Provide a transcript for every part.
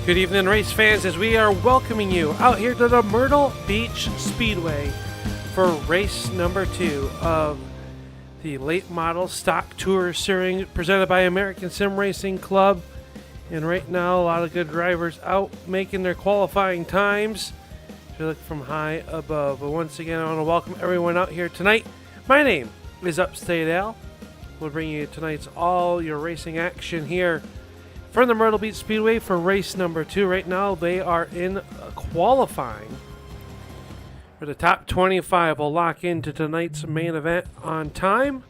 Good evening, race fans, as we are welcoming you out here to the Myrtle Beach Speedway for race number 2 of the Late Model Stock Tour Series presented by American Sim Racing Club. And right now, a lot of good drivers out making their qualifying times. If you look from high above. But once again, I want to welcome everyone out here tonight. My name is Upstate Al. We'll bring you tonight's all your racing action here from the Myrtle Beach Speedway for race number 2. Right now, they are in qualifying. For the top 25 will lock into tonight's main event on time.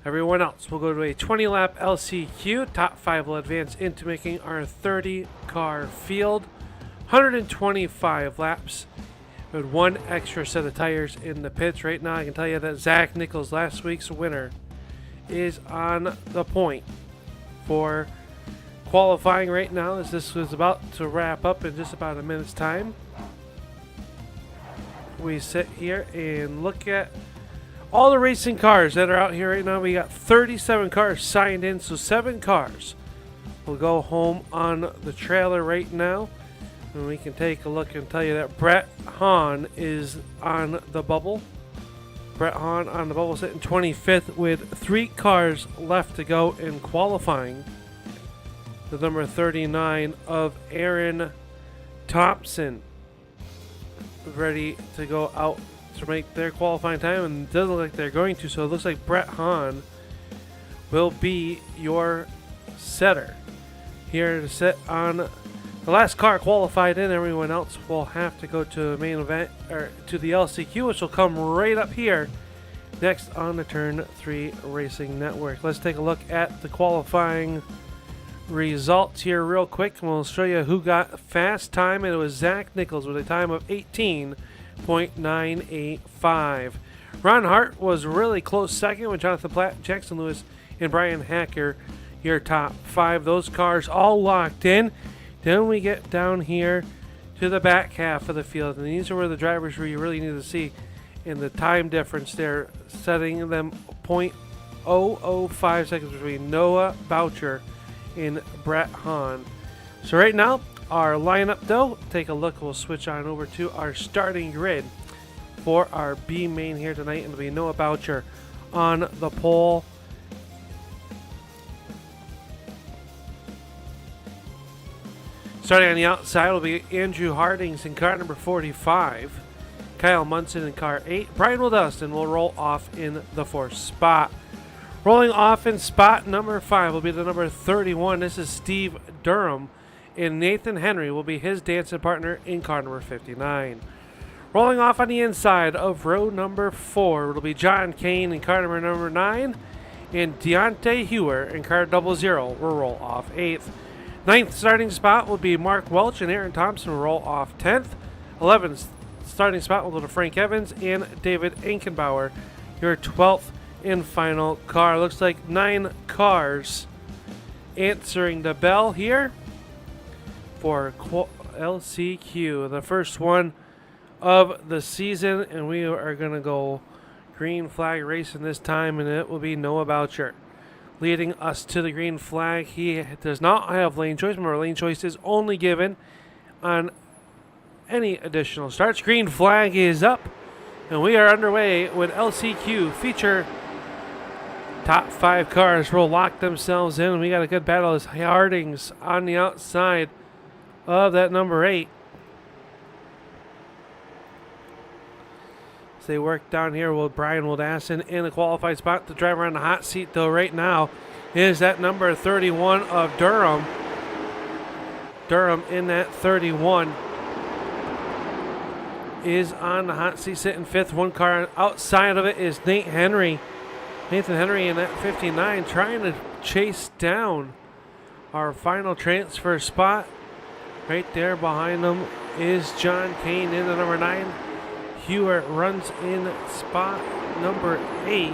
Everyone else will go to a 20-lap LCQ. Top 5 will advance into making our 30-car field. 125 laps with one extra set of tires in the pits. Right now, I can tell you that Zach Nichols, last week's winner, is on the point for qualifying right now, as this was about to wrap up in just about a minute's time. We sit here and look at all the racing cars that are out here right now. We got 37 cars signed in, so 7 cars will go home on the trailer right now. And we can take a look and tell you that Brett Hahn is on the bubble. Brett Hahn on the bubble, sitting 25th with 3 cars left to go in qualifying. The number 39 of Aaron Thompson ready to go out to make their qualifying time, and it doesn't look like they're going to, so it looks like Brett Hahn will be your setter here to sit on the last car qualified in. Everyone else will have to go to the main event, or to the LCQ, which will come right up here next on the Turn 3 Racing Network. Let's take a look at the qualifying results here real quick, and we'll show you who got fast time. And it was Zach Nichols with a time of 18.985. Ron Hart was really close second with Jonathan Platt, Jackson Lewis, and Brian Hacker, your top 5. Those cars all locked in. Then we get down here to the back half of the field, and these are where the drivers where you really need to see in the time difference there, setting them 0.005 seconds between Noah Boucher and Brett Hahn. So right now, our lineup though, take a look, we'll switch on over to our starting grid for our B main here tonight, and it'll be Noah Boucher on the pole. Starting on the outside will be Andrew Hardings in car number 45. Kyle Munson in car 8. Brian Wildustin will roll off in the 4th spot. Rolling off in spot number 5 will be the number 31. This is Steve Durham. And Nathan Henry will be his dancing partner in car number 59. Rolling off on the inside of row number 4 will be John Kane in car number 9. And Deontay Hewer in car 00 will roll off 8th. 9th starting spot will be Mark Welch, and Aaron Thompson will roll off 10th. 11th starting spot will go to Frank Evans and David Inkenbauer, your 12th and final car. Looks like 9 cars answering the bell here for LCQ, the first one of the season, and we are going to go green flag racing this time, and it will be Noah Boucher leading us to the green flag. He does not have lane choice. Remember, lane choice is only given on any additional starts. Green flag is up, and we are underway with LCQ feature. Top 5 cars will lock themselves in. We got a good battle as Hardings on the outside of that number 8. As they work down here with Brian Wildustin in the qualified spot. The driver on the hot seat, though, right now is that number 31 of Durham. Durham in that 31 is on the hot seat, sitting 5th. One car outside of it is Nathan Henry in that 59, trying to chase down our final transfer spot. Right there behind them is John Kane in the number 9. Hewitt runs in spot number 8.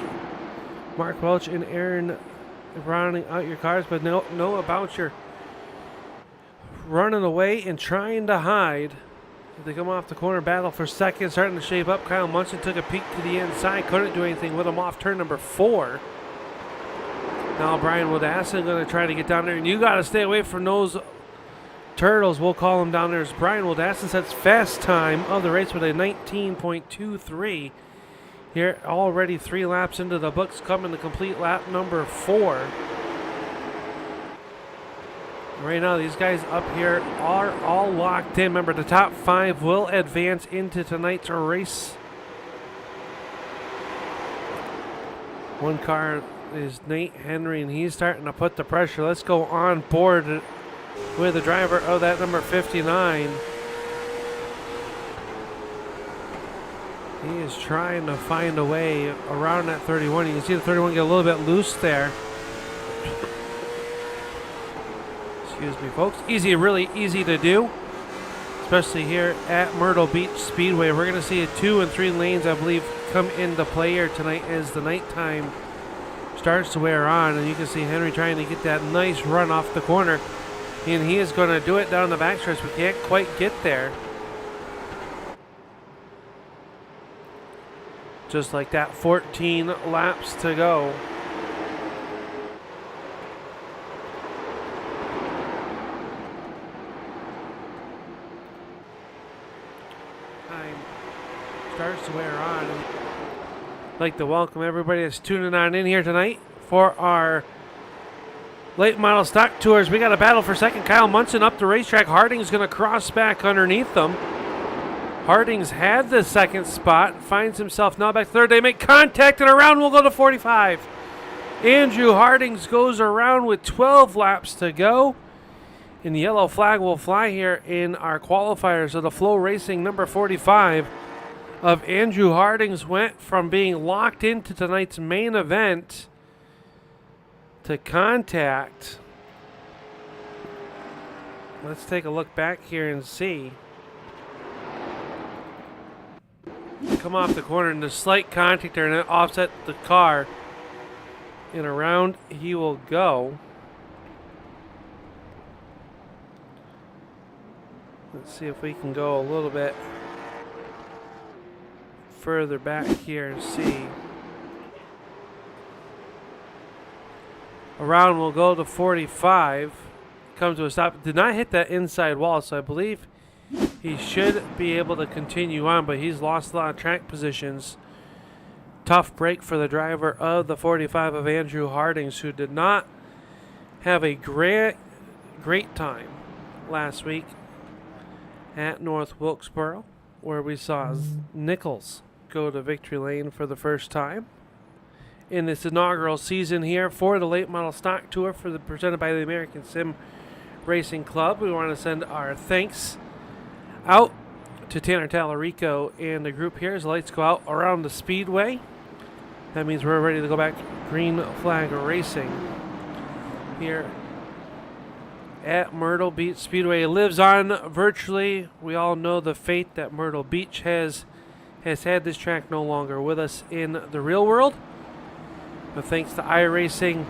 Mark Welch and Aaron rounding out your cars, but Noah Boucher running away and trying to hide. They come off the corner, battle for second, starting to shape up. Kyle Munson took a peek to the inside, couldn't do anything with him off turn number 4. Now Brian Wildustin going to try to get down there, and you got to stay away from those Turtles, we'll call him down there, as Brian Wildassin sets fast time of the race with a 19.23. Here, already 3 laps into the books, coming to complete lap number 4. Right now, these guys up here are all locked in. Remember, the top 5 will advance into tonight's race. One car is Nate Henry, and he's starting to put the pressure. Let's go on board with the driver of that number 59. He is trying to find a way around that 31. You can see the 31 get a little bit loose there. Excuse me, folks. Really easy to do, especially here at Myrtle Beach Speedway. We're going to see 2 and 3 lanes, I believe, come into play here tonight as the nighttime starts to wear on. And you can see Henry trying to get that nice run off the corner. And he is going to do it down the backstretch, but can't quite get there. Just like that, 14 laps to go. Time starts to wear on. I'd like to welcome everybody that's tuning on in here tonight for our late model stock tours. We got a battle for second. Kyle Munson up the racetrack. Harding's going to cross back underneath them. Harding's had the second spot, finds himself now back third. They make contact, and around will go to 45. Andrew Hardings goes around with 12 laps to go. And the yellow flag will fly here in our qualifiers of the Flow Racing number 45 of Andrew Hardings went from being locked into tonight's main event to contact. Let's take a look back here and see. Come off the corner and the slight contact there, and then offset the car, and around he will go. Let's see if we can go a little bit further back here and see. Around will go to 45. Comes to a stop. Did not hit that inside wall, so I believe he should be able to continue on, but he's lost a lot of track positions. Tough break for the driver of the 45 of Andrew Hardings, who did not have a great time last week at North Wilkesboro, where we saw Nichols go to victory lane for the first time in this inaugural season here for the late model stock tour presented by the American Sim Racing Club. We want to send our thanks out to Tanner Tallarico and the group here as the lights go out around the Speedway. That means we're ready to go back green flag racing here at Myrtle Beach Speedway. It lives on virtually. We all know the fate that Myrtle Beach has had this track no longer with us in the real world. But thanks to iRacing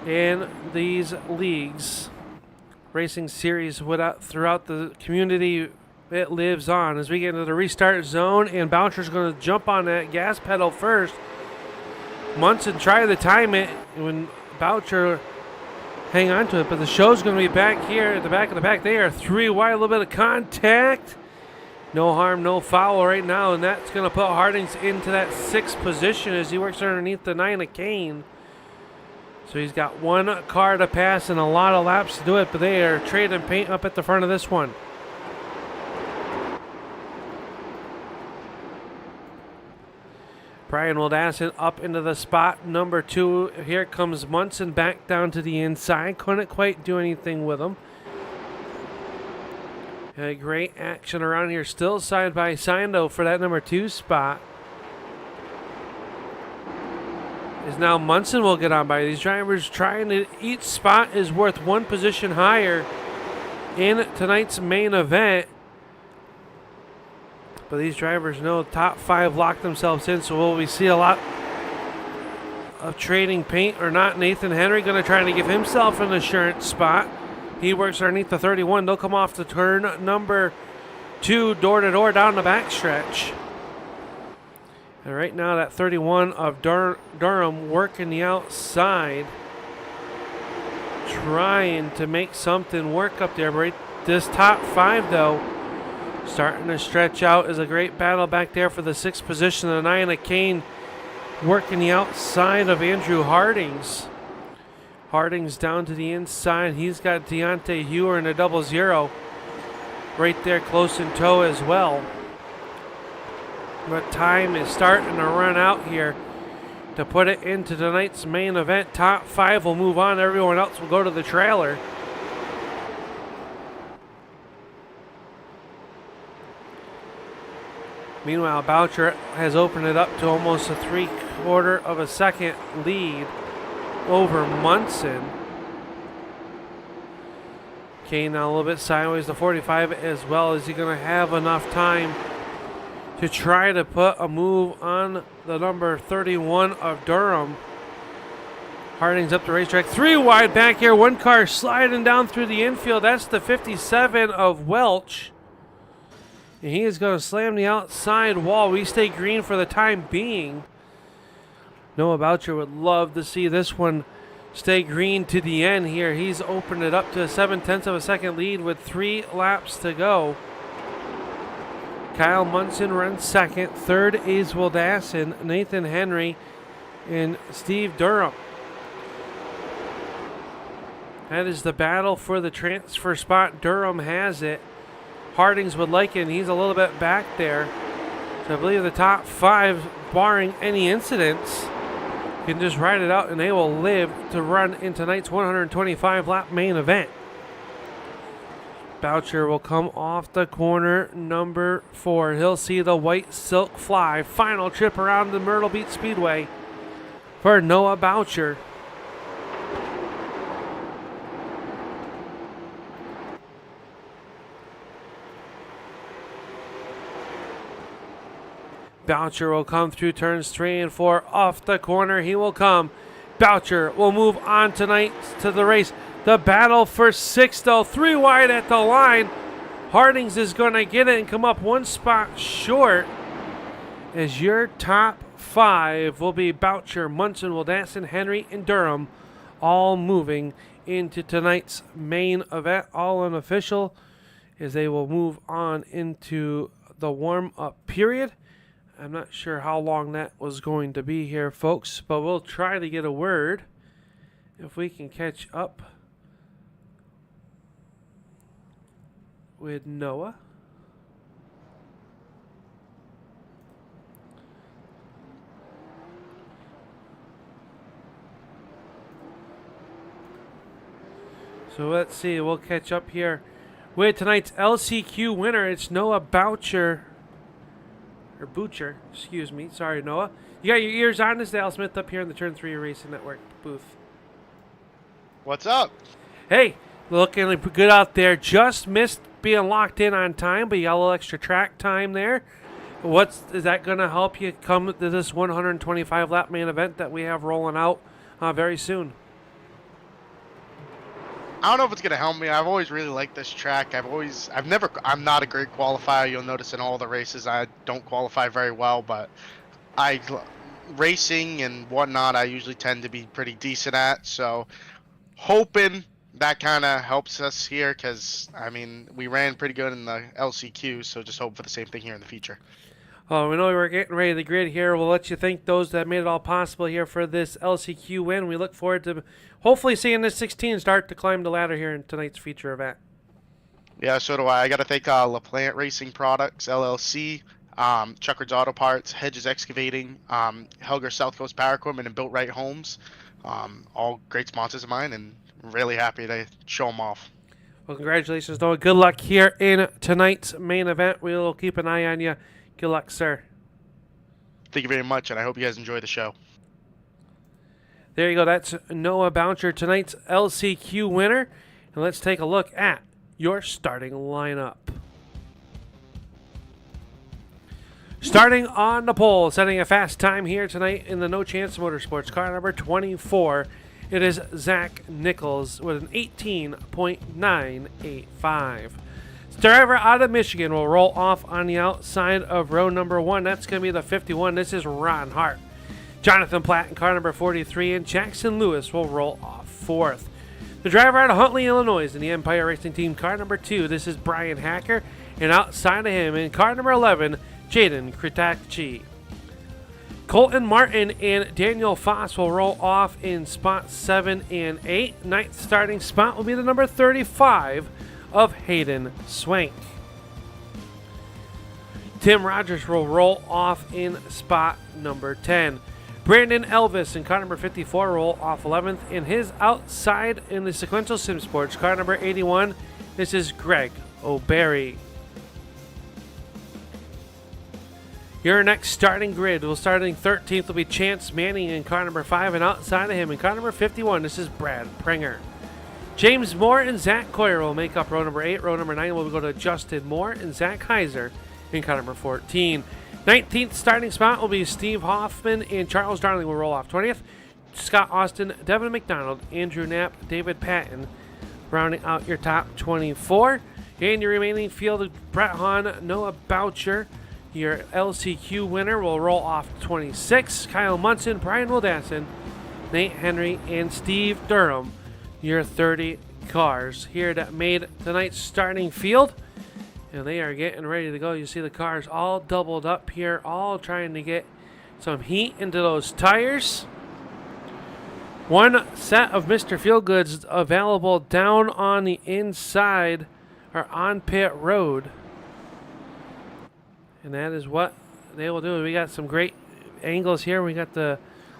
and these leagues, racing series throughout the community, it lives on. As we get into the restart zone, and Boucher's going to jump on that gas pedal first. Munson tried to time it when Boucher hang on to it, but the show's going to be back here at the back of the pack. They are 3 wide, a little bit of contact. No harm, no foul right now, and that's going to put Hardings into that 6th position as he works underneath the 9 of Kane. So he's got 1 car to pass and a lot of laps to do it, but they are trading paint up at the front of this one. Brian Wildassin up into the spot number 2. Here comes Munson back down to the inside. Couldn't quite do anything with him. Great action around here. Still side by side, though, for that number 2 spot. Is now Munson will get on by these drivers trying to, each spot is worth 1 position higher in tonight's main event. But these drivers know top 5 lock themselves in, so will we see a lot of trading paint or not? Nathan Henry going to try to give himself an assurance spot. He works underneath the 31. They'll come off the turn number 2, door to door down the backstretch. And right now that 31 of Durham working the outside, trying to make something work up there. Right, this top 5, though, starting to stretch out. Is a great battle back there for the 6th position. The 9 of Kane working the outside of Andrew Hardings. Hardings down to the inside. He's got Deontay Hewer in a 00 right there close in tow as well. But time is starting to run out here to put it into tonight's main event. Top 5 will move on. Everyone else will go to the trailer. Meanwhile, Boucher has opened it up to almost a 3/4 of a second lead over Munson. Kane now a little bit sideways to 45 as well. Is he going to have enough time to try to put a move on the number 31 of Durham? Harding's up the racetrack. 3 wide back here. One car sliding down through the infield. That's the 57 of Welch. And he is going to slam the outside wall. We stay green for the time being. Noah Boucher would love to see this one stay green to the end here. He's opened it up to a 7/10 of a second lead with 3 laps to go. Kyle Munson runs second. Third is Wildassin, Nathan Henry, and Steve Durham. That is the battle for the transfer spot. Durham has it. Hardings would like it, and he's a little bit back there. So I believe the top 5, barring any incidents, can just ride it out, and they will live to run in tonight's 125-lap main event. Boucher will come off the corner, number 4. He'll see the white silk fly. Final trip around the Myrtle Beach Speedway for Noah Boucher. Boucher will come through turns 3 and 4. Off the corner he will come. Boucher will move on tonight to the race. The battle for 6th, though. 3 wide at the line. Hardings is going to get it and come up 1 spot short, as your top 5 will be Boucher, Munson, Wildassin, Henry, and Durham, all moving into tonight's main event. All unofficial, as they will move on into the warm-up period. I'm not sure how long that was going to be here, folks, but we'll try to get a word if we can catch up with Noah. So let's see, we'll catch up here with tonight's LCQ winner. It's Noah Boucher. Or Boucher, excuse me. Sorry, Noah. You got your ears on. This is Dale Smith up here in the Turn 3 Racing Network booth. What's up? Hey, looking good out there. Just missed being locked in on time, but you got a little extra track time there. Is that going to help you come to this 125-lap main event that we have rolling out very soon? I don't know if it's gonna help me. I've always really liked this track. I'm not a great qualifier. You'll notice in all the races I don't qualify very well, but racing and whatnot I usually tend to be pretty decent at. So hoping that kind of helps us here, because I mean we ran pretty good in the LCQ, so just hope for the same thing here in the future. Oh, we know we're getting ready to grid here. We'll let you thank those that made it all possible here for this LCQ win. We look forward to hopefully seeing this 16 start to climb the ladder here in tonight's feature event. Yeah, so do I. I got to thank LaPlante Racing Products, LLC, Chuckard's Auto Parts, Hedges Excavating, Helger South Coast Power Equipment, and Built Right Homes. All great sponsors of mine, and really happy to show them off. Well, congratulations, Noah. Good luck here in tonight's main event. We'll keep an eye on you. Good luck, sir. Thank you very much, and I hope you guys enjoy the show. There you go. That's Noah Boucher, tonight's LCQ winner. And let's take a look at your starting lineup. Starting on the pole, setting a fast time here tonight in the No Chance Motorsports car number 24. It is Zach Nichols with an 18.985. Driver out of Michigan will roll off on the outside of row number 1. That's going to be the 51. This is Ron Hart. Jonathan Platt in car number 43, and Jackson Lewis will roll off 4th. The driver out of Huntley, Illinois in the Empire Racing Team, car number 2. This is Brian Hacker. And outside of him in car number 11, Jaden Kritakchi. Colton Martin and Daniel Foss will roll off in spot 7 and 8. Ninth starting spot will be the number 35 of Hayden Swank. Tim Rogers will roll off in spot number 10. Brandon Elvis in car number 54 roll off 11th. In his outside in the sequential sim sports, car number 81, this is Greg O'Barry. Your next starting grid will starting 13th will be Chance Manning in car number 5, and outside of him in car number 51, this is Brad Pringer. James Moore and Zach Coyer will make up row number 8. Row number 9 will go to Justin Moore and Zach Heiser in car number 14. 19th starting spot will be Steve Hoffman and Charles Darling will roll off 20th. Scott Austin, Devin McDonald, Andrew Knapp, David Patton rounding out your top 24. And your remaining field of Brett Hahn, Noah Boucher. Your LCQ winner will roll off 26. Kyle Munson, Brian Wildassin, Nate Henry, and Steve Durham. Your 30 cars here that made tonight's starting field. And they are getting ready to go. You see the cars all doubled up here, all trying to get some heat into those tires. One set of Mr. Feelgoods available down on the inside or on pit road. And that is what they will do. We got some great angles here. We got the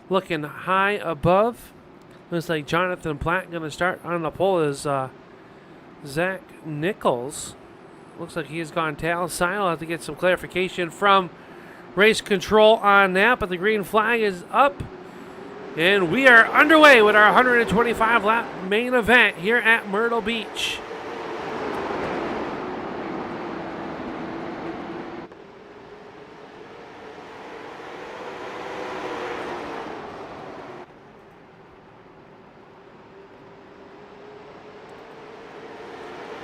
looking high above. Looks like Jonathan Platt going to start on the pole is Zach Nichols. Looks like he's gone tail side. I'll have to get some clarification from race control on that. But the green flag is up. And we are underway with our 125 lap main event here at Myrtle Beach.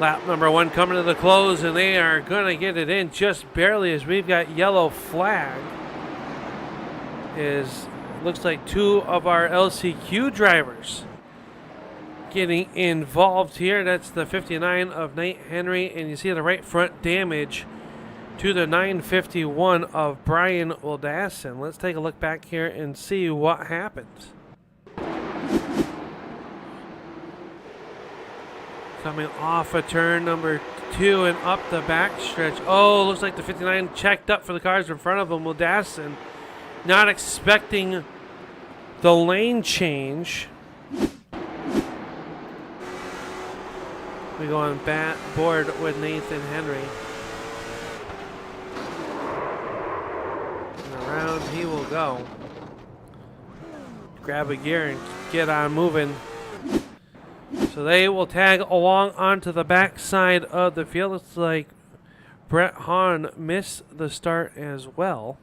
Lap number 1 coming to the close, and they are going to get it in just barely as we've got yellow flag. Looks like 2 of our LCQ drivers getting involved here. That's the 59 of Nate Henry, and you see the right front damage to the 951 of Brian Wildassin. Let's take a look back here and see what happens. Coming off of turn number 2 and up the backstretch. Oh, looks like the 59 checked up for the cars in front of him. Wildassin not expecting the lane change. We go on board with Nathan Henry. And around he will go. Grab a gear and get on moving. So they will tag along onto the back side of the field. Looks like Brett Hahn missed the start as well.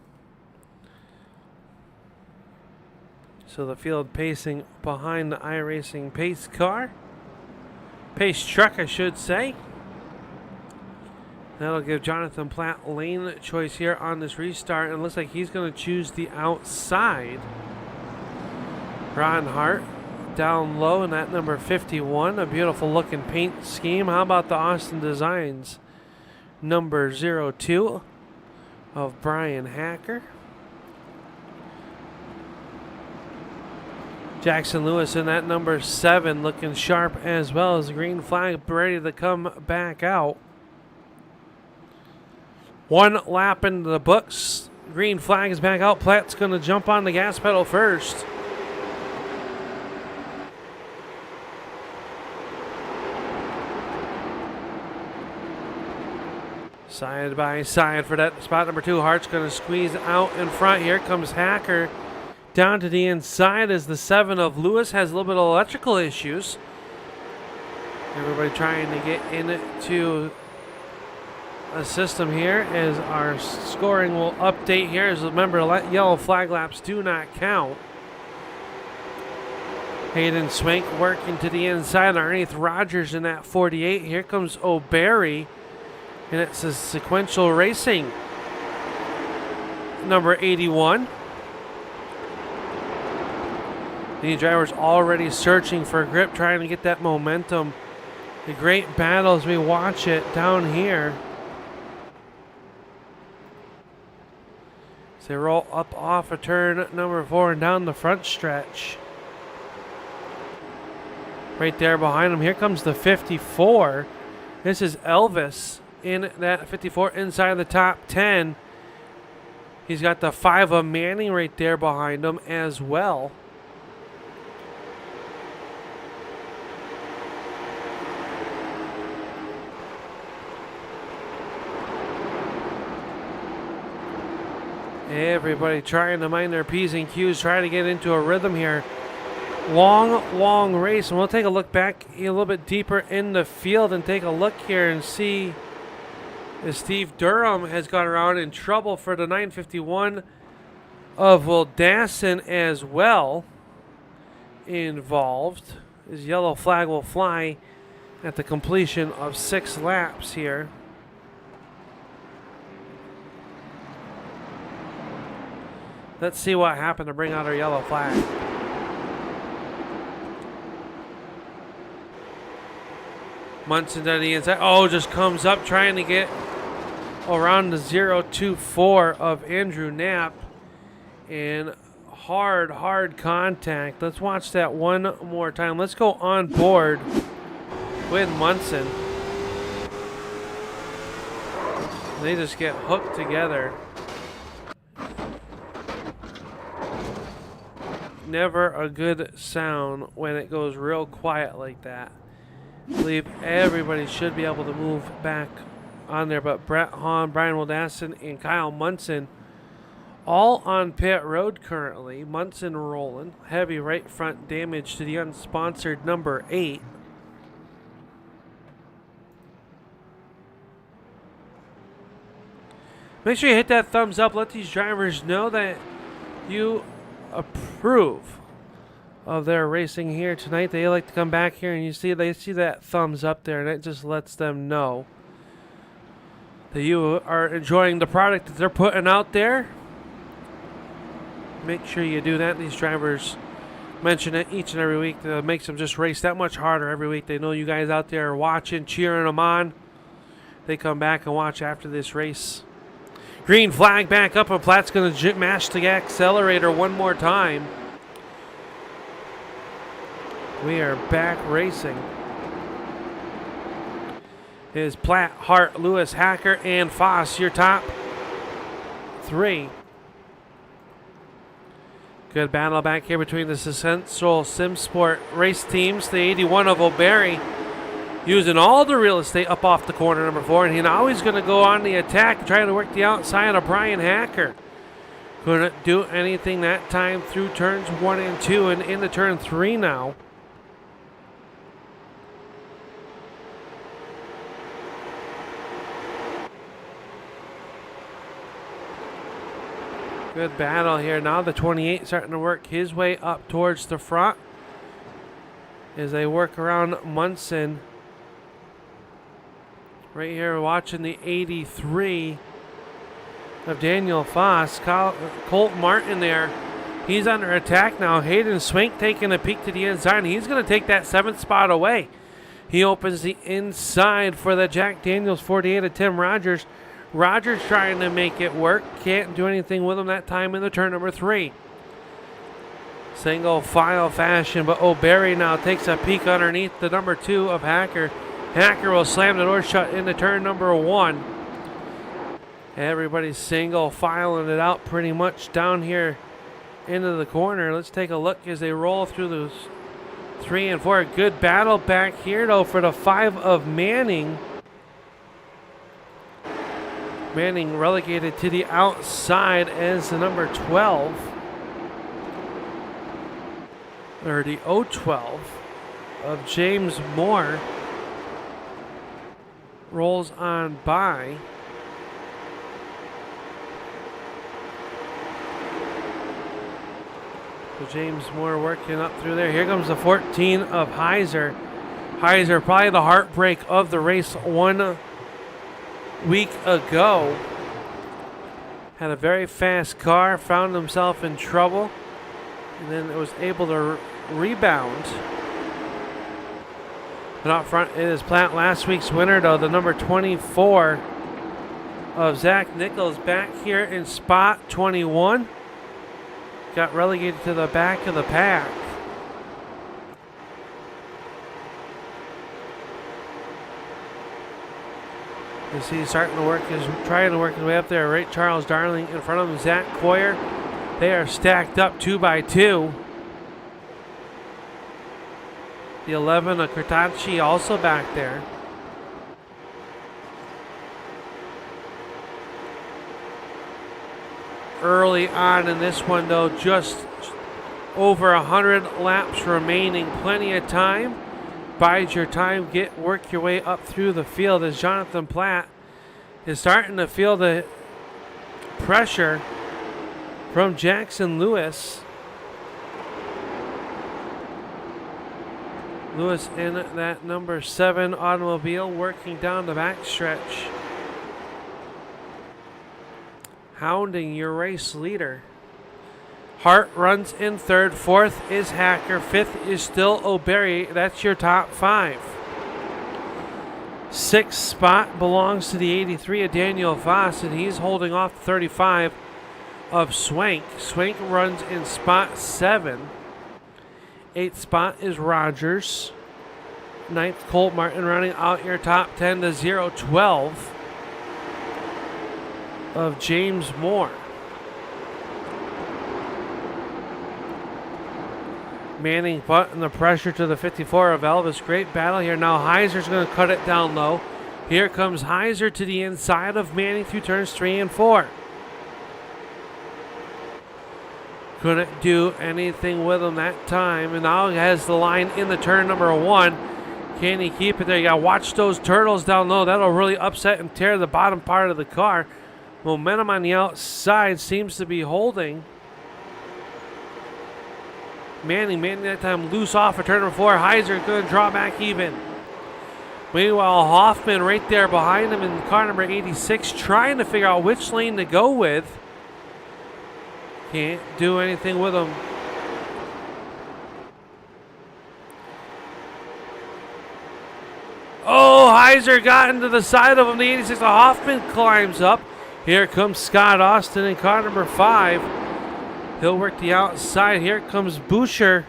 So the field pacing behind the iRacing pace car. Pace truck, I should say. That'll give Jonathan Platt lane choice here on this restart. And it looks like he's going to choose the outside. Ron Hart down low in that number 51. A beautiful looking paint scheme. How about the Austin Designs number 02 of Brian Hacker. Jackson Lewis in that number 7 looking sharp as well as the green flag ready to come back out. 1 lap into the books. Green flag is back out. Platt's going to jump on the gas pedal first. Side by side for that spot number 2. Hart's going to squeeze out in front. Here comes Hacker down to the inside as the 7 of Lewis has a little bit of electrical issues. Everybody trying to get into a system here as our scoring will update here. As remember, yellow flag laps do not count. Hayden Swank working to the inside underneath Rogers in that 48. Here comes O'Barry. And it's a sequential racing. Number 81. The driver's already searching for grip, trying to get that momentum. The great battle as we watch it down here. As they roll up off of turn number 4 and down the front stretch. Right there behind them, here comes the 54. This is Elvis in that 54 inside the top 10. He's got the 5 of Manning right there behind him as well. Everybody trying to mind their P's and Q's, trying to get into a rhythm here. Long race, and we'll take a look back a little bit deeper in the field and take a look here and see if Steve Durham has got around in trouble for the 951 of Wildassin as well involved. His yellow flag will fly at the completion of 6 laps here. Let's see what happened to bring out our yellow flag. Munson to the inside. Oh, just comes up trying to get around the 024 of Andrew Knapp. And hard contact. Let's watch that one more time. Let's go on board with Munson. They just get hooked together. Never a good sound when it goes real quiet like that. I believe everybody should be able to move back on there, but Brett Hahn, Brian Wildassin, and Kyle Munson all on pit road currently. Munson rolling. Heavy right front damage to the unsponsored number 8. Make sure you hit that thumbs up. Let these drivers know that you approve of their racing here tonight. They like to come back here and they see that thumbs up there, and it just lets them know that you are enjoying the product that they're putting out there. Make sure you do that. These drivers mention it each and every week. That makes them just race that much harder every week. They know you guys out there are watching, cheering them on. They come back and watch after this race. Green flag back up, and Platt's going to mash the accelerator one more time. We are back racing. It is Platt, Hart, Lewis, Hacker, and Foss, your top 3. Good battle back here between the Central SimSport race teams. The 81 of O'Barry using all the real estate up off the corner number 4, and now he's going to go on the attack, trying to work the outside of Brian Hacker. Couldn't do anything that time through turns 1 and 2, and into turn 3 now. Good battle here. Now the 28 starting to work his way up towards the front as they work around Munson. Right here watching the 83 of Daniel Foss. Colt Martin there. He's under attack now. Hayden Swink taking a peek to the inside, and he's going to take that 7th spot away. He opens the inside for the Jack Daniels 48 of Tim Rogers. Rogers trying to make it work. Can't do anything with him that time in the turn number 3. Single file fashion, but O'Barry now takes a peek underneath the number 2 of Hacker. Hacker will slam the door shut into turn number 1. Everybody's single filing it out pretty much down here into the corner. Let's take a look as they roll through those 3 and 4. Good battle back here though for the 5 of Manning. Manning relegated to the outside as the number 12. Or the 012 of James Moore rolls on by. So James Moore working up through there. Here comes the 14 of Heiser. Heiser, probably the heartbreak of the race 1 week ago. Had a very fast car, found himself in trouble. And then it was able to rebound. But out front it is Platt, last week's winner, though, the number 24 of Zach Nichols, back here in spot 21. Got relegated to the back of the pack. As he's trying to work his way up there. Right, Charles Darling in front of him. Zach Coyer. They are stacked up 2 by 2. The 11 of Kurtachi also back there. Early on in this one, though, just over 100 laps remaining. Plenty of time. Bide your time. Work your way up through the field as Jonathan Platt is starting to feel the pressure from Jackson Lewis. Lewis in that number 7 automobile working down the backstretch. Hounding your race leader. Hart runs in 3rd. 4th is Hacker. 5th is still O'Berry. That's your top 5. 6th spot belongs to the 83 of Daniel Voss, and he's holding off 35 of Swank. Swank runs in spot 7. 8th spot is Rogers. 9th, Colt Martin running out your top 10 to 0-12 of James Moore. Manning putting the pressure to the 54 of Elvis. Great battle here. Now Heiser's going to cut it down low. Here comes Heiser to the inside of Manning through turns 3 and 4. Couldn't do anything with him that time. And now he has the line in the turn number 1. Can he keep it there? You got to watch those turtles down low. That'll really upset and tear the bottom part of the car. Momentum on the outside seems to be holding. Manning that time loose off of turn number 4. Heiser going to draw back even. Meanwhile, Hoffman right there behind him in car number 86 trying to figure out which lane to go with. Can't do anything with him. Oh, Heiser got into the side of him. The 86 of Hoffman climbs up. Here comes Scott Austin in car number 5. He'll work the outside. Here comes Boucher.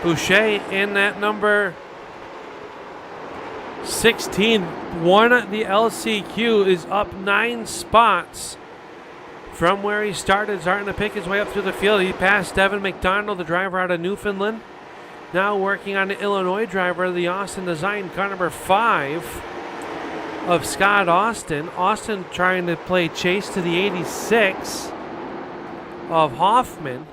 Boucher in that number 16 won the LCQ, is up 9 spots from where he started, starting to pick his way up through the field. He passed Devin McDonald, the driver out of Newfoundland. Now working on the Illinois driver, the Austin Design, car number 5 of Scott Austin. Austin trying to play chase to the 86 of Hoffman.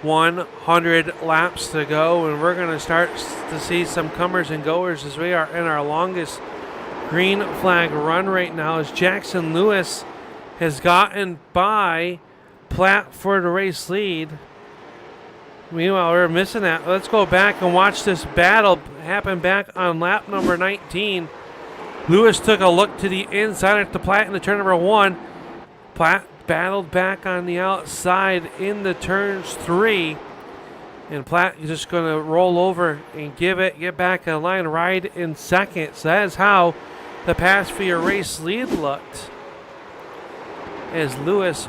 .100 laps to go, and we're going to start to see some comers and goers as we are in our longest green flag run right now, as Jackson Lewis has gotten by Platt for the race lead. Meanwhile, we're missing that. Let's go back and watch this battle happen back on lap number 19. Lewis took a look to the inside at the Platt in the turn number 1. Platt battled back on the outside in the turns 3. And Platt is just going to roll over and get back in line, ride in second. So that is how the pass for your race lead looked. As Lewis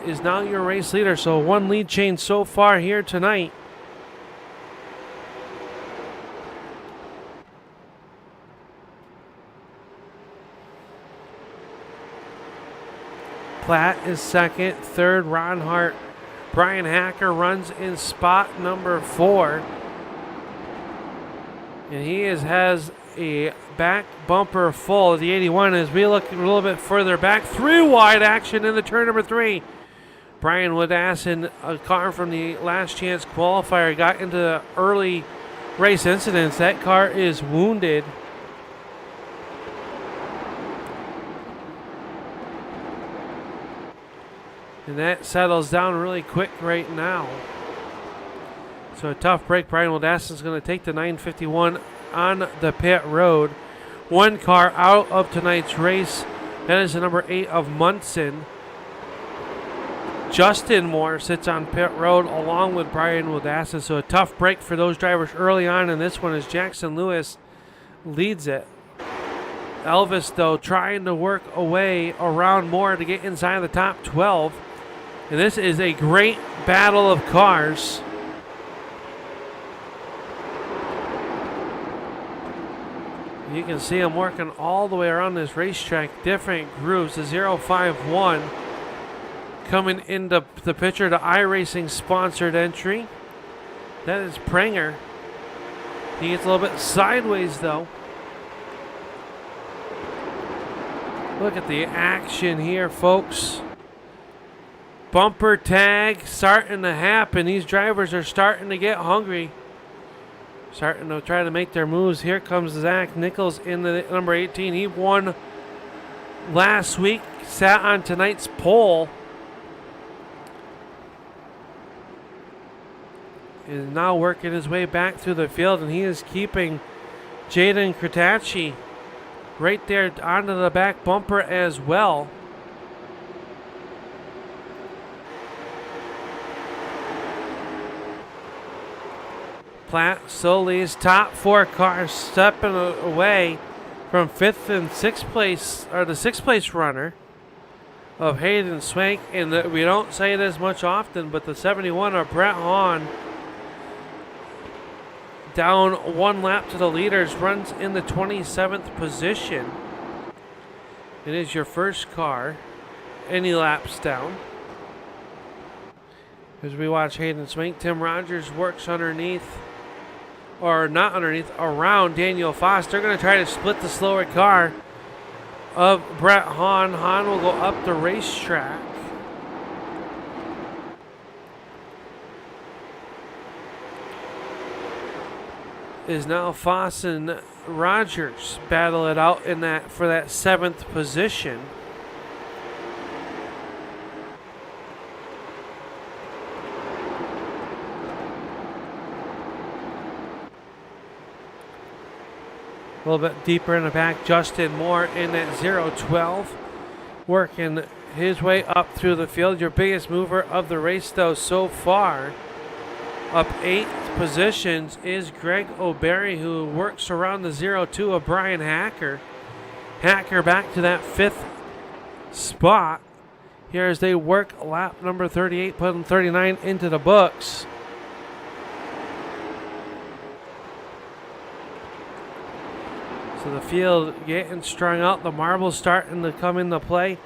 is now your race leader. So 1 lead change so far here tonight. Platt is second. 3rd, Ron Hart. Brian Hacker runs in spot number 4. And he has a back bumper full of the 81 as we look a little bit further back. Through wide action in the turn number 3. Brian Woodassin, a car from the last chance qualifier, got into the early race incidents. That car is wounded. And that settles down really quick right now. So a tough break. Brian Woodassin's going to take the 951 on the pit road. One car out of tonight's race. That is the number 8 of Munson. Justin Moore sits on pit road along with Brian Woodassin. So a tough break for those drivers early on in this one as Jackson Lewis leads it. Elvis, though, trying to work away around Moore to get inside the top 12. And this is a great battle of cars. You can see them working all the way around this racetrack, different groups. The 051 coming into the picture, the iRacing sponsored entry. That is Pranger. He gets a little bit sideways though. Look at the action here, folks. Bumper tag starting to happen. These drivers are starting to get hungry. Starting to try to make their moves. Here comes Zach Nichols in the number 18. He won last week, sat on tonight's pole. Is now working his way back through the field, and he is keeping Jaden Kratachi right there onto the back bumper as well. Platt Solis, top 4 cars stepping away from 5th and 6th place, or the 6th place runner of Hayden Swank. And we don't say this much often, but the 71 of Brett Hahn, down 1 lap to the leaders, runs in the 27th position. It is your first car any laps down. As we watch Hayden Swank, Tim Rogers works underneath, or not underneath, around Daniel Foss. They're going to try to split the slower car of Brett Hahn. Hahn will go up the racetrack. Is now Foss and Rogers battle it out in that for that 7th position. A little bit deeper in the back, Justin Moore in that 012, working his way up through the field. Your biggest mover of the race, though, so far, up 8 positions, is Greg O'Berry, who works around the 02 of Brian Hacker. Hacker back to that 5th spot here as they work lap number 38, putting 39 into the books. So the field getting strung out. The marbles starting to come into play.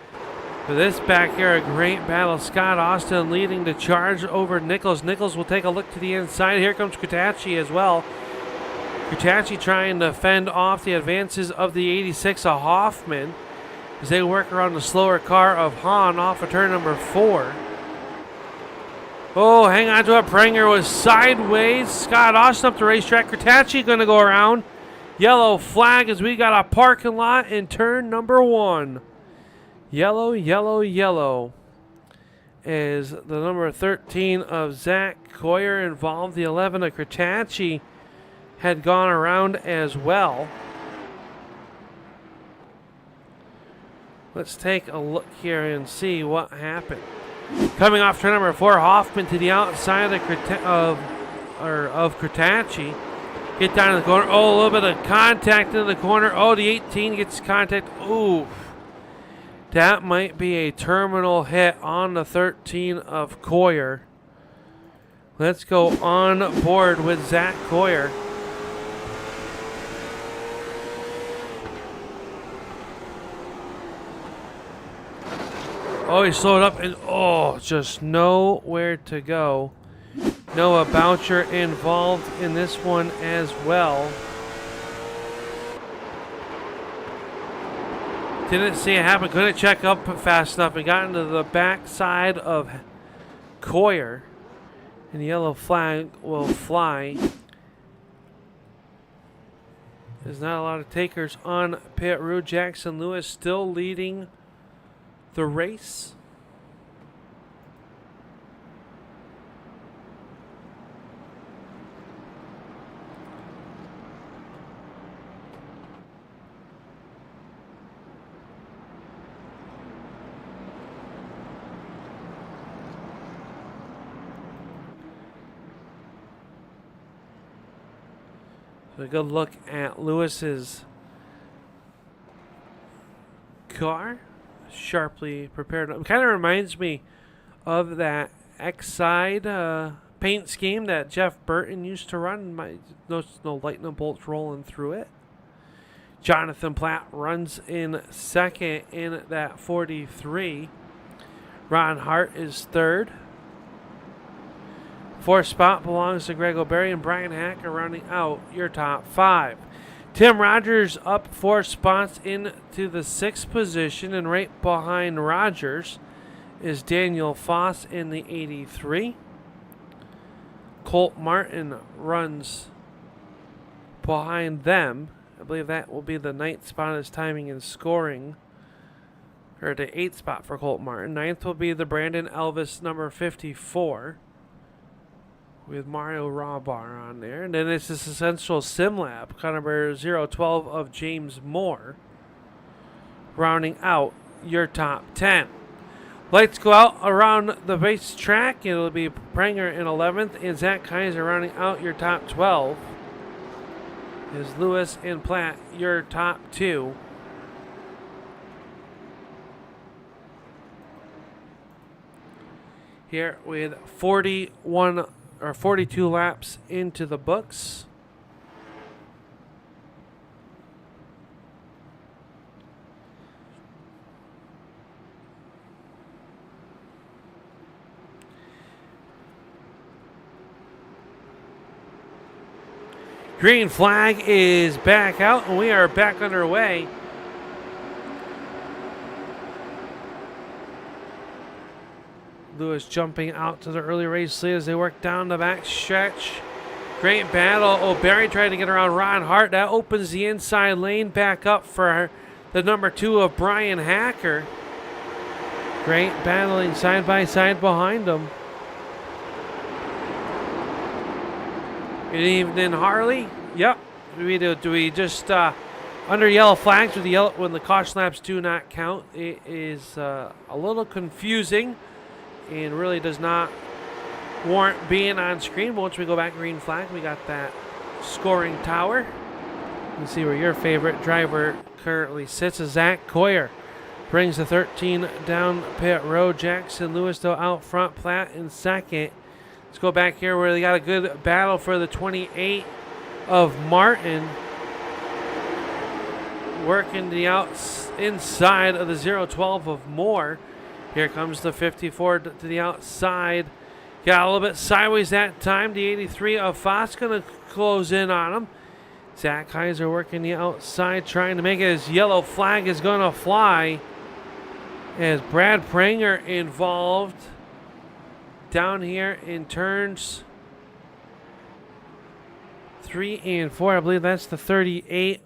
For this back here, a great battle. Scott Austin leading the charge over Nichols. Nichols will take a look to the inside. Here comes Kratachi as well. Kratachi trying to fend off the advances of the 86 of Hoffman as they work around the slower car of Hahn off of turn number 4. Oh, hang on to it. Pranger was sideways. Scott Austin up the racetrack. Kratachi going to go around. Yellow flag as we got a parking lot in turn number 1. Yellow, yellow, yellow. Is the number 13 of Zach Coyer involved. The 11 of Kratachi had gone around as well. Let's take a look here and see what happened. Coming off turn number 4, Hoffman to the outside of Kratachi. Get down in the corner. Oh, a little bit of contact in the corner. Oh, the 18 gets contact. Ooh. That might be a terminal hit on the 13 of Coyer. Let's go on board with Zach Coyer. Oh, he slowed up and just nowhere to go. Noah Boucher involved in this one as well. Didn't see it happen. Couldn't check up fast enough and got into the back side of Coyer. And the yellow flag will fly. There's not a lot of takers on pit road. Jackson Lewis still leading the race. So a good look at Lewis's car. Sharply prepared. It kind of reminds me of that X-Side paint scheme that Jeff Burton used to run. No lightning bolts rolling through it. Jonathan Platt runs in second in that 43. Ron Hart is third. Fourth spot belongs to Greg O'Berry and Brian Hacker rounding out your top five. Tim Rogers up 4 spots into the 6th position, and right behind Rogers is Daniel Foss in the 83. Colt Martin runs behind them. I believe that will be the 9th spot as timing and scoring, or the 8th spot for Colt Martin. 9th will be the Brandon Elvis number 54. With Mario Rawbar on there. And then it's this Essential Sim Lab, car number 012 of James Moore, rounding out your top 10. Lights go out around the racetrack. It'll be Pranger in 11th and Zach Kaiser rounding out your top 12. Is Lewis and Platt your top 2. Here with 42 laps into the books. Green flag is back out, and we are back underway. Lewis jumping out to the early race lead as they work down the back stretch. Great battle. O'Berry trying to get around Ron Hart. That opens the inside lane back up for the number 2 of Brian Hacker. Great battling side by side behind them. Good evening, Harley. Yep. Do we just under yellow flags with the when the caution laps do not count? It is a little confusing and really does not warrant being on screen. But once we go back green flag, we got that scoring tower. You can see where your favorite driver currently sits. Zach Coyer brings the 13 down pit road. Jackson Lewis though out front. Platt in second. Let's go back here where they got a good battle for the 28 of Martin. Working the inside of the 012 of Moore. Here comes the 54 to the outside. Got a little bit sideways that time. The 83 of Foss going to close in on him. Zach Kaiser working the outside, trying to make it. His yellow flag is going to fly as Brad Pranger involved down here in turns 3 and 4. I believe that's the 38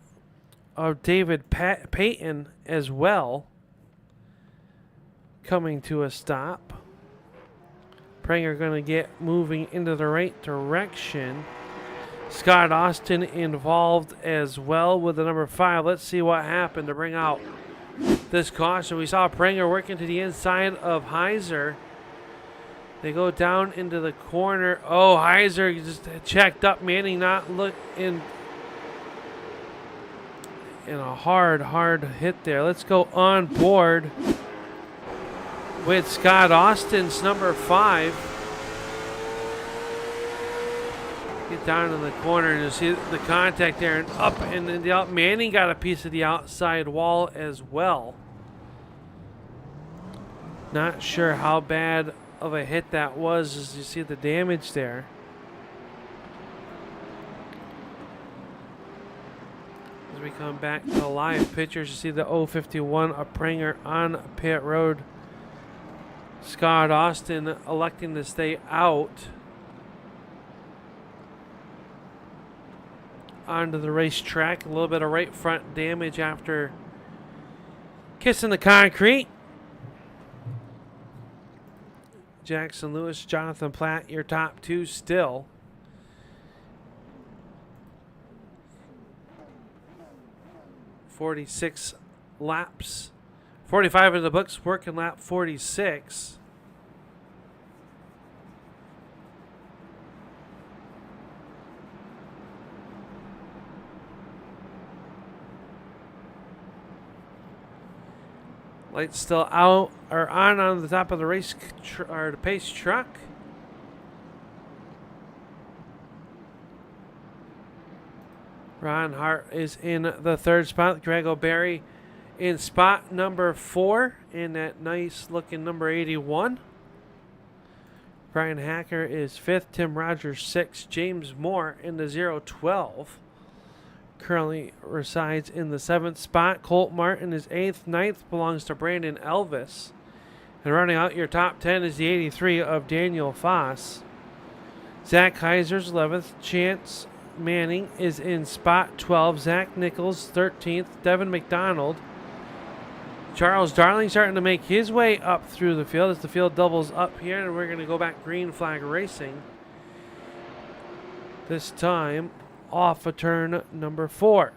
of David Payton as well. Coming to a stop. Pranger going to get moving into the right direction. Scott Austin involved as well with the number 5. Let's see what happened to bring out this caution. We saw Pranger working to the inside of Heiser. They go down into the corner. Oh, Heiser just checked up. Manning not look in a hard hit there. Let's go on board with Scott Austin's number 5. Get down in the corner and you see the contact there and up, and then Manning got a piece of the outside wall as well. Not sure how bad of a hit that was as you see the damage there. As we come back to the live pictures, you see the 051 a Pranger on pit road. Scott Austin electing to stay out onto the racetrack. A little bit of right front damage after kissing the concrete. Jackson Lewis, Jonathan Platt, your top two still. .46 laps. 45 in the books, working lap 46. Lights still out or on the top of the race or the pace truck. Ron Hart is in the third spot. Greg O'Berry in spot number 4 in that nice looking number 81. Brian Hacker is 5th. Tim Rogers 6th. James Moore in the 012. Currently resides in the 7th spot. Colt Martin is 8th. 9th belongs to Brandon Elvis. And running out your top 10 is the 83 of Daniel Foss. Zach Kaiser's 11th. Chance Manning is in spot 12. Zach Nichols 13th. Devin McDonald. Charles Darling starting to make his way up through the field as the field doubles up here, and we're going to go back green flag racing. This time off of turn number 4.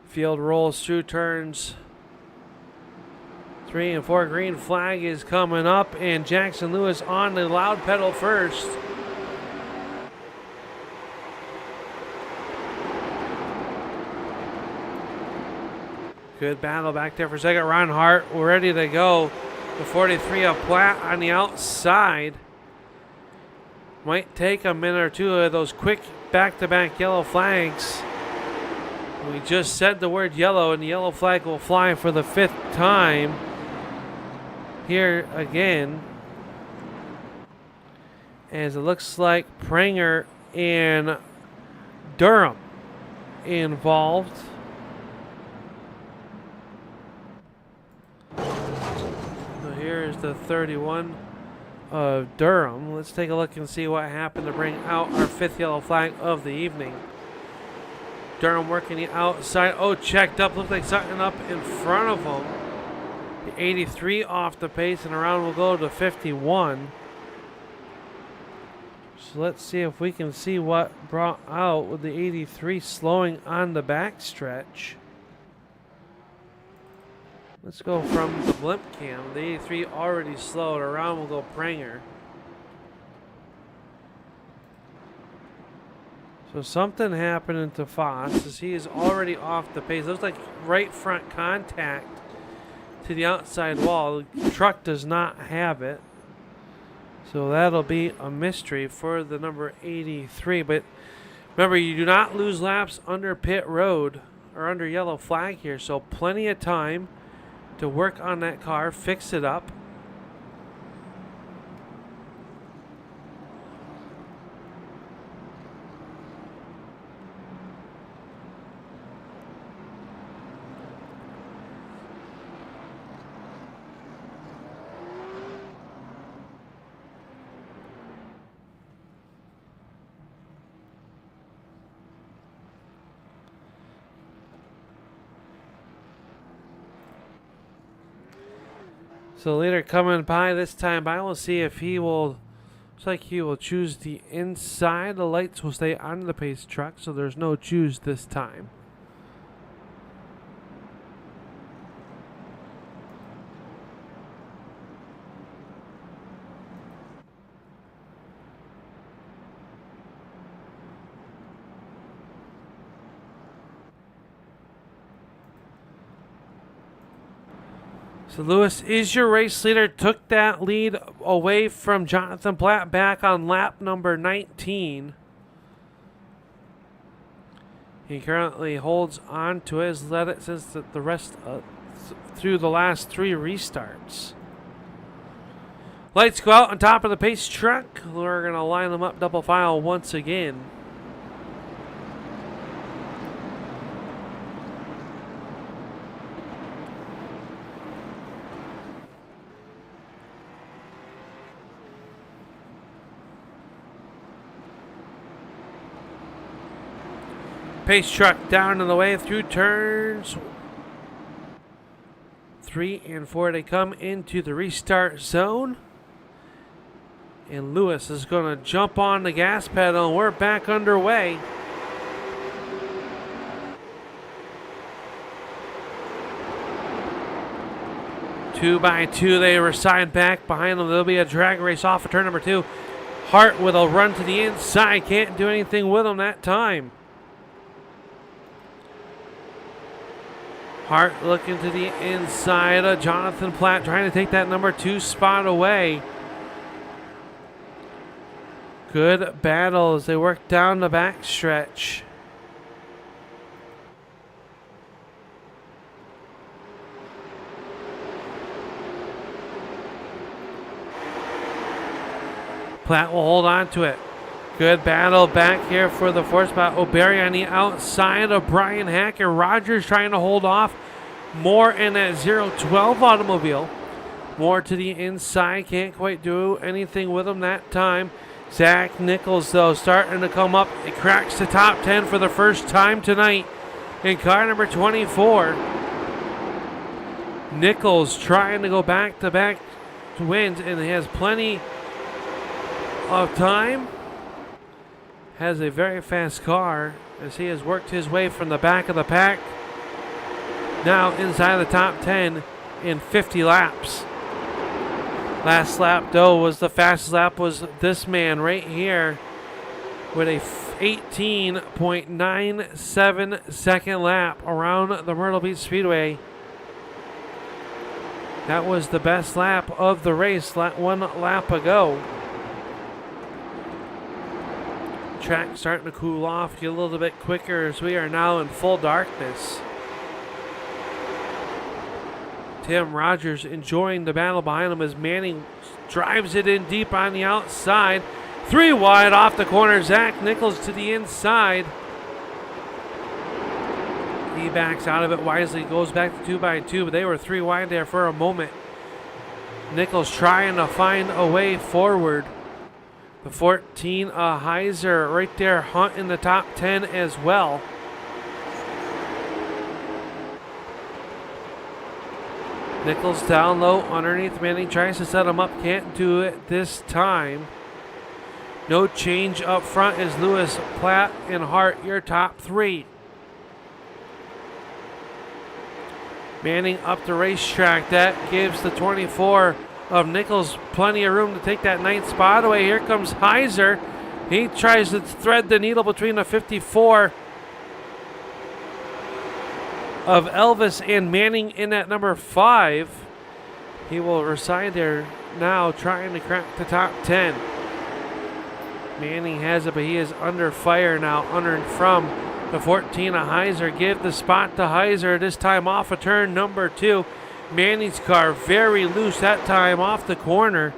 Field rolls through turns 3 and 4. Green flag is coming up, and Jackson Lewis on the loud pedal first. Good battle back there for a second. Ron Hart ready to go. The 43 of Platt on the outside. Might take a minute or two of those quick back-to-back yellow flags. We just said the word yellow, and the yellow flag will fly for the 5th time. Here again, as it looks like Pranger and Durham involved. So here's the 31 of Durham. Let's take a look and see what happened to bring out our 5th yellow flag of the evening. Durham working the outside. Oh, checked up. Looked like something up in front of him. The 83 off the pace, and around will go to 51. So let's see if we can see what brought out with the 83 slowing on the backstretch. Let's go from the blimp cam. The 83 already slowed. Around will go Pranger. So something happening to Foss as he is already off the pace. Looks like right front contact to the outside wall. The truck does not have it. So that'll be a mystery for the number 83. But remember, you do not lose laps under pit road or under yellow flag here. So plenty of time to work on that car, fix it up. So leader coming by this time by. We'll see if he will. Looks like he will choose the inside. The lights will stay on the pace truck, so there's no choose this time. So Lewis is your race leader. Took that lead away from Jonathan Platt back on lap number 19. He currently holds on to it. Has led it since the rest through the last 3 restarts. Lights go out on top of the pace truck. We're going to line them up double file once again. Pace truck down and away through turns 3 and 4. They come into the restart zone. And Lewis is going to jump on the gas pedal, and we're back underway. Two by two, they were signed back behind them. There'll be a drag race off of turn number 2. Hart with a run to the inside. Can't do anything with him that time. Hart looking to the inside of Jonathan Platt, trying to take that number 2 spot away. Good battle as they work down the back stretch. Platt will hold on to it. Good battle back here for the 4th spot. O'Berry on the outside of Brian Hacker. Rogers trying to hold off. Moore in that 012 automobile. Moore to the inside. Can't quite do anything with him that time. Zach Nichols, though, starting to come up. It cracks the top 10 for the first time tonight in car number 24. Nichols trying to go back-to-back wins, and he has plenty of time. Has a very fast car as he has worked his way from the back of the pack. Now inside the top 10 in 50 laps. Last lap, though, was the fastest lap was this man right here with a 18.97 second lap around the Myrtle Beach Speedway. That was the best lap of the race 1 lap ago. Track starting to cool off, get a little bit quicker as we are now in full darkness. Tim Rogers enjoying the battle behind him as Manning drives it in deep on the outside. 3 wide off the corner. Zach Nichols to the inside. He backs out of it wisely, goes back to 2 by 2, but they were 3 wide there for a moment. Nichols trying to find a way forward. The 14, Heiser right there, Hunt in the top 10 as well. Nichols down low underneath Manning, tries to set him up, can't do it this time. No change up front is Lewis, Platt, and Hart, your top 3. Manning up the racetrack, that gives the 24 of Nichols plenty of room to take that 9th spot away. Here comes Heiser. He tries to thread the needle between the 54 of Elvis and Manning in at number 5. He will reside there now, trying to crack the top 10. Manning has it, but he is under fire now, under from the 14 of Heiser. Give the spot to Heiser, this time off of turn number 2. Manning's car very loose that time off the corner.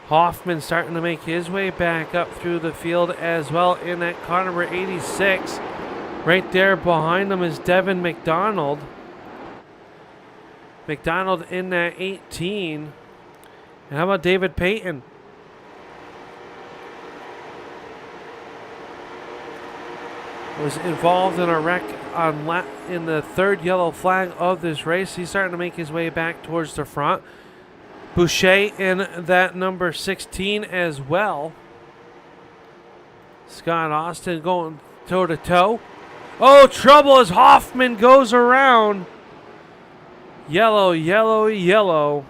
Hoffman starting to make his way back up through the field as well in that car number 86. Right there behind them is Devin McDonald. McDonald in that 18. And how about David Payton? Was involved in a wreck on in the 3rd yellow flag of this race. He's starting to make his way back towards the front. Boucher in that number 16 as well. Scott Austin going toe to toe. Oh, trouble as Hoffman goes around. Yellow, yellow, yellow.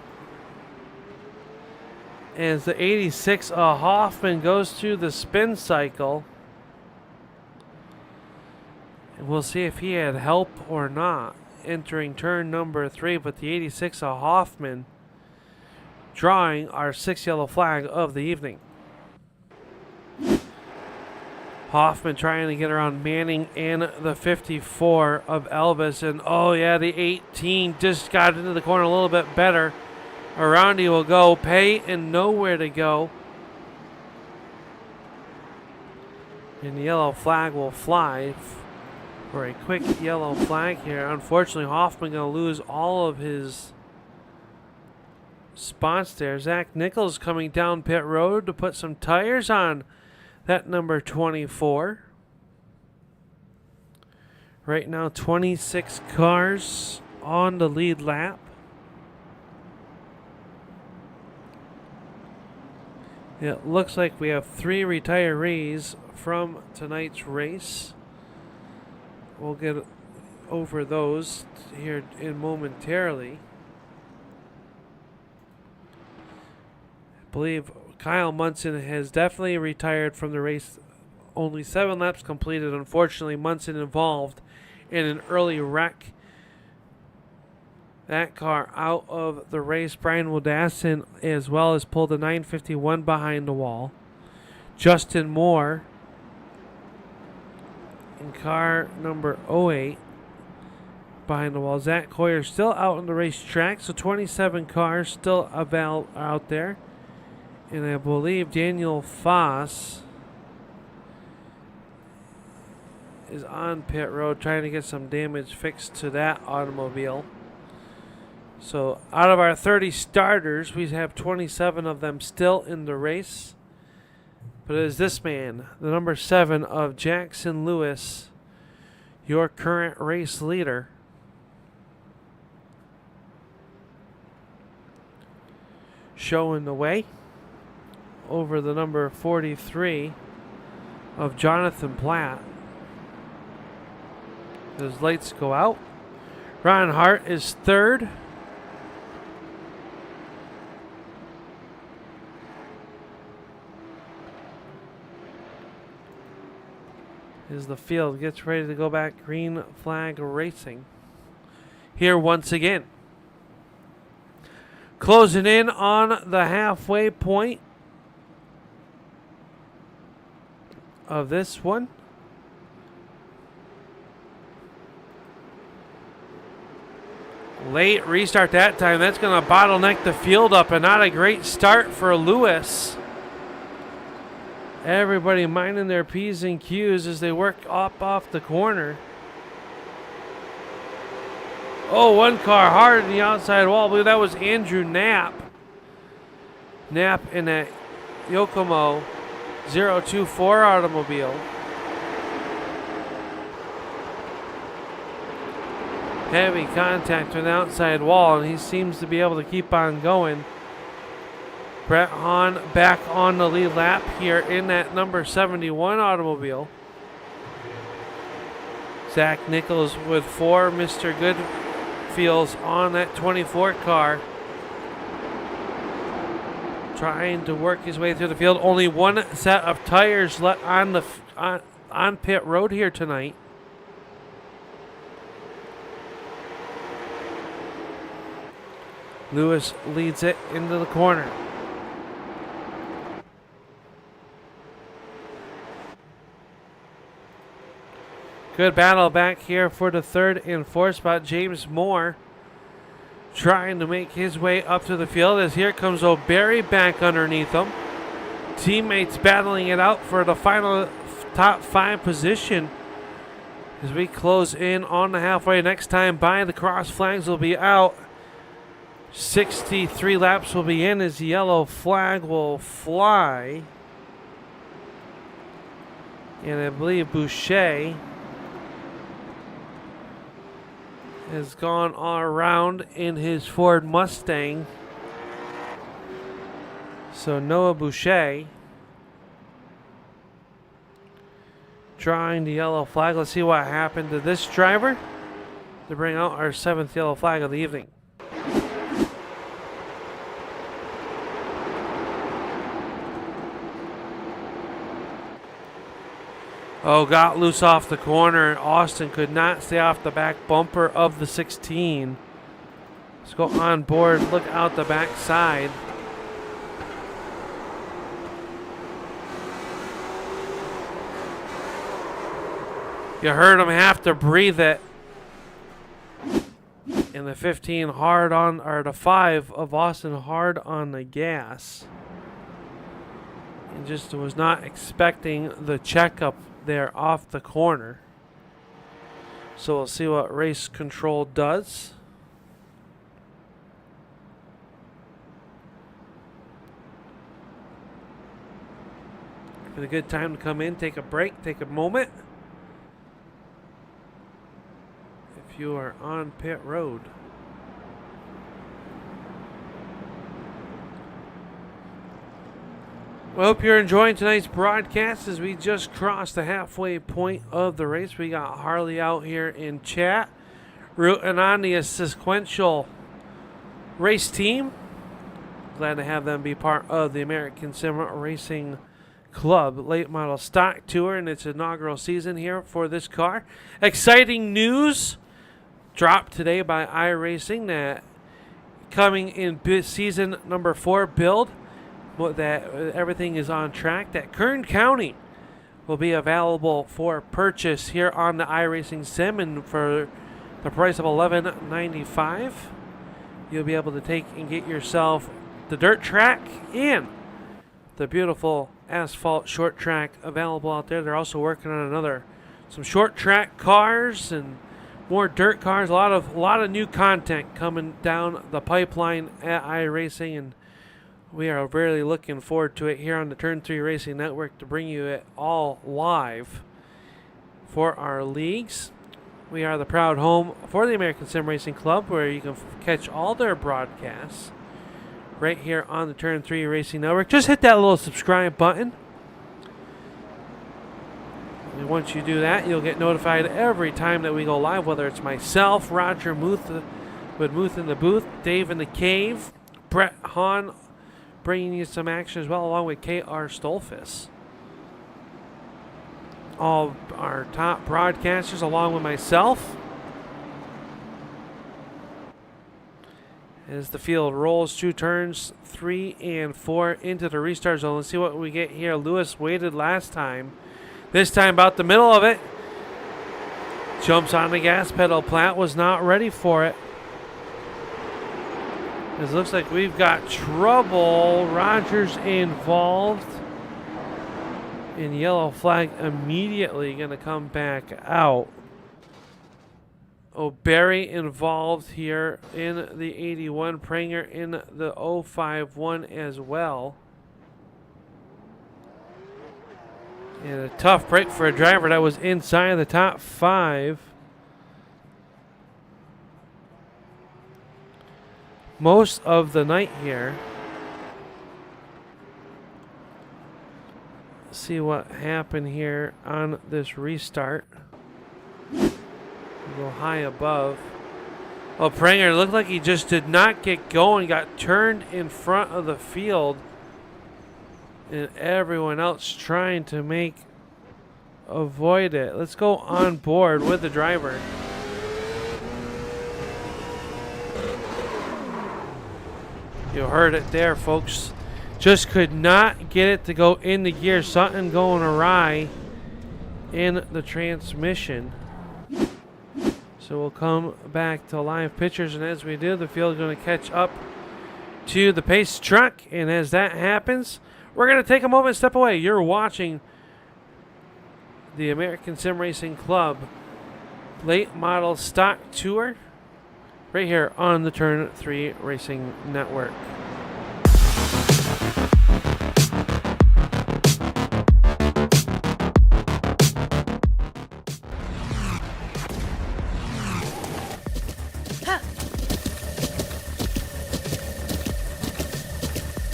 As the 86 Hoffman goes through the spin cycle. And we'll see if he had help or not entering turn number 3. But the 86 Hoffman drawing our 6th yellow flag of the evening. Hoffman trying to get around Manning in the 54 of Elvis. And oh yeah, the 18 just got into the corner a little bit better. Around he will go. Pay and nowhere to go. And the yellow flag will fly for a quick yellow flag here. Unfortunately, Hoffman going to lose all of his spots there. Zach Nichols coming down pit road to put some tires on that number 24. Right now, 26 cars on the lead lap. It looks like we have 3 retirees from tonight's race. We'll get over those here in momentarily. I believe Kyle Munson has definitely retired from the race. Only 7 laps completed. Unfortunately, Munson involved in an early wreck. That car out of the race. Brian Wildassin as well as pulled a 951 behind the wall. Justin Moore in car number 08 behind the wall. Zach Hoyer still out on the racetrack, so 27 cars still out there. And I believe Daniel Foss is on pit road trying to get some damage fixed to that automobile. So out of our 30 starters, we have 27 of them still in the race. But it is this man, the number 7 of Jackson Lewis, your current race leader. Showing the way over the number 43 of Jonathan Platt. Those lights go out. Ron Hart is 3rd. As the field gets ready to go back, green flag racing here once again. Closing in on the halfway point of this one. Late restart that time. That's going to bottleneck the field up, and not a great start for Lewis. Everybody minding their P's and Q's as they work up off the corner. Oh, one car hard in the outside wall. I believe that was Andrew Knapp. Knapp in that Yokomo 024 automobile. Heavy contact with the outside wall, and he seems to be able to keep on going. Brett Hahn back on the lead lap here in that number 71 automobile. Zach Nichols with 4. Mr. Goodfield's on that 24 car. Trying to work his way through the field. Only one set of tires left on pit road here tonight. Lewis leads it into the corner. Good battle back here for the 3rd and 4th spot. James Moore trying to make his way up to the field as here comes O'Barry back underneath him. Teammates battling it out for the final top 5 position as we close in on the halfway. Next time by, the cross flags will be out. 63 laps will be in as the yellow flag will fly. And I believe Boucher has gone all around in his Ford Mustang. So Noah Boucher drawing the yellow flag. Let's see what happened to this driver to bring out our 7th yellow flag of the evening. Oh, got loose off the corner, and Austin could not stay off the back bumper of the 16. Let's go on board, look out the back side. You heard him have to breathe it. And the 15 hard on, or the 5 of Austin hard on the gas. And just was not expecting the checkup there off the corner. So we'll see what race control does. It's a good time to come in, take a break, take a moment. If you are on pit road. We hope you're enjoying tonight's broadcast as we just crossed the halfway point of the race. We got Harley out here in chat, rooting on the sequential race team. Glad to have them be part of the American Sim Racing Club late model stock tour in its inaugural season here for this car. Exciting news dropped today by iRacing that coming in season number 4 build, that everything is on track, that Kern County will be available for purchase here on the iRacing Sim, and for the price of $11.95 you'll be able to take and get yourself the dirt track and the beautiful asphalt short track available out there. They're also working on some short track cars and more dirt cars. A lot of new content coming down the pipeline at iRacing, and we are really looking forward to it here on the Turn 3 Racing Network to bring you it all live for our leagues. We are the proud home for the American Sim Racing Club, where you can catch all their broadcasts right here on the Turn 3 Racing Network. Just hit that little subscribe button. And once you do that, you'll get notified every time that we go live, whether it's myself, Roger Muth with Muth in the Booth, Dave in the Cave, Brett Hahn bringing you some action as well, along with KR Stolfus. All our top broadcasters, along with myself. As the field rolls through turns 3 and 4 into the restart zone. Let's see what we get here. Lewis waited last time. This time about the middle of it. Jumps on the gas pedal. Platt was not ready for it. It looks like we've got trouble. Rogers involved. And yellow flag immediately going to come back out. O'Berry involved here in the 81. Pranger in the 051 as well. And a tough break for a driver that was inside the top 5. Most of the night here. See what happened here on this restart. Go high above. Well, Pranger looked like he just did not get going. Got turned in front of the field. And everyone else trying to avoid it. Let's go on board with the driver. You heard it there, folks. Just could not get it to go in the gear. Something going awry in the transmission. So we'll come back to live pictures, and as we do, the field is going to catch up to the pace truck. And as that happens, we're going to take a moment and step away. You're watching the American Sim Racing Club late model stock tour right here on the Turn 3 Racing Network.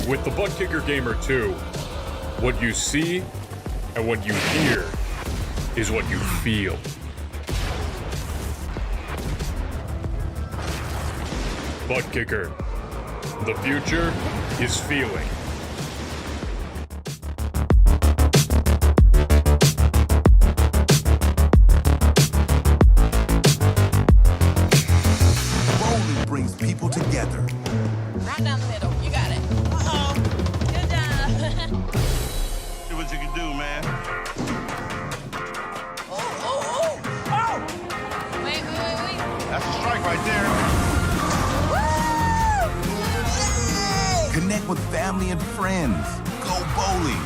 With the Butt Kicker Gamer 2, what you see and what you hear is what you feel. Butt Kicker. The future is feeling. Rolling brings people together. Right down the middle. You got it. Uh-oh. Good job. See what you can do, man. Oh, oh, oh. family and friends. Go bowling.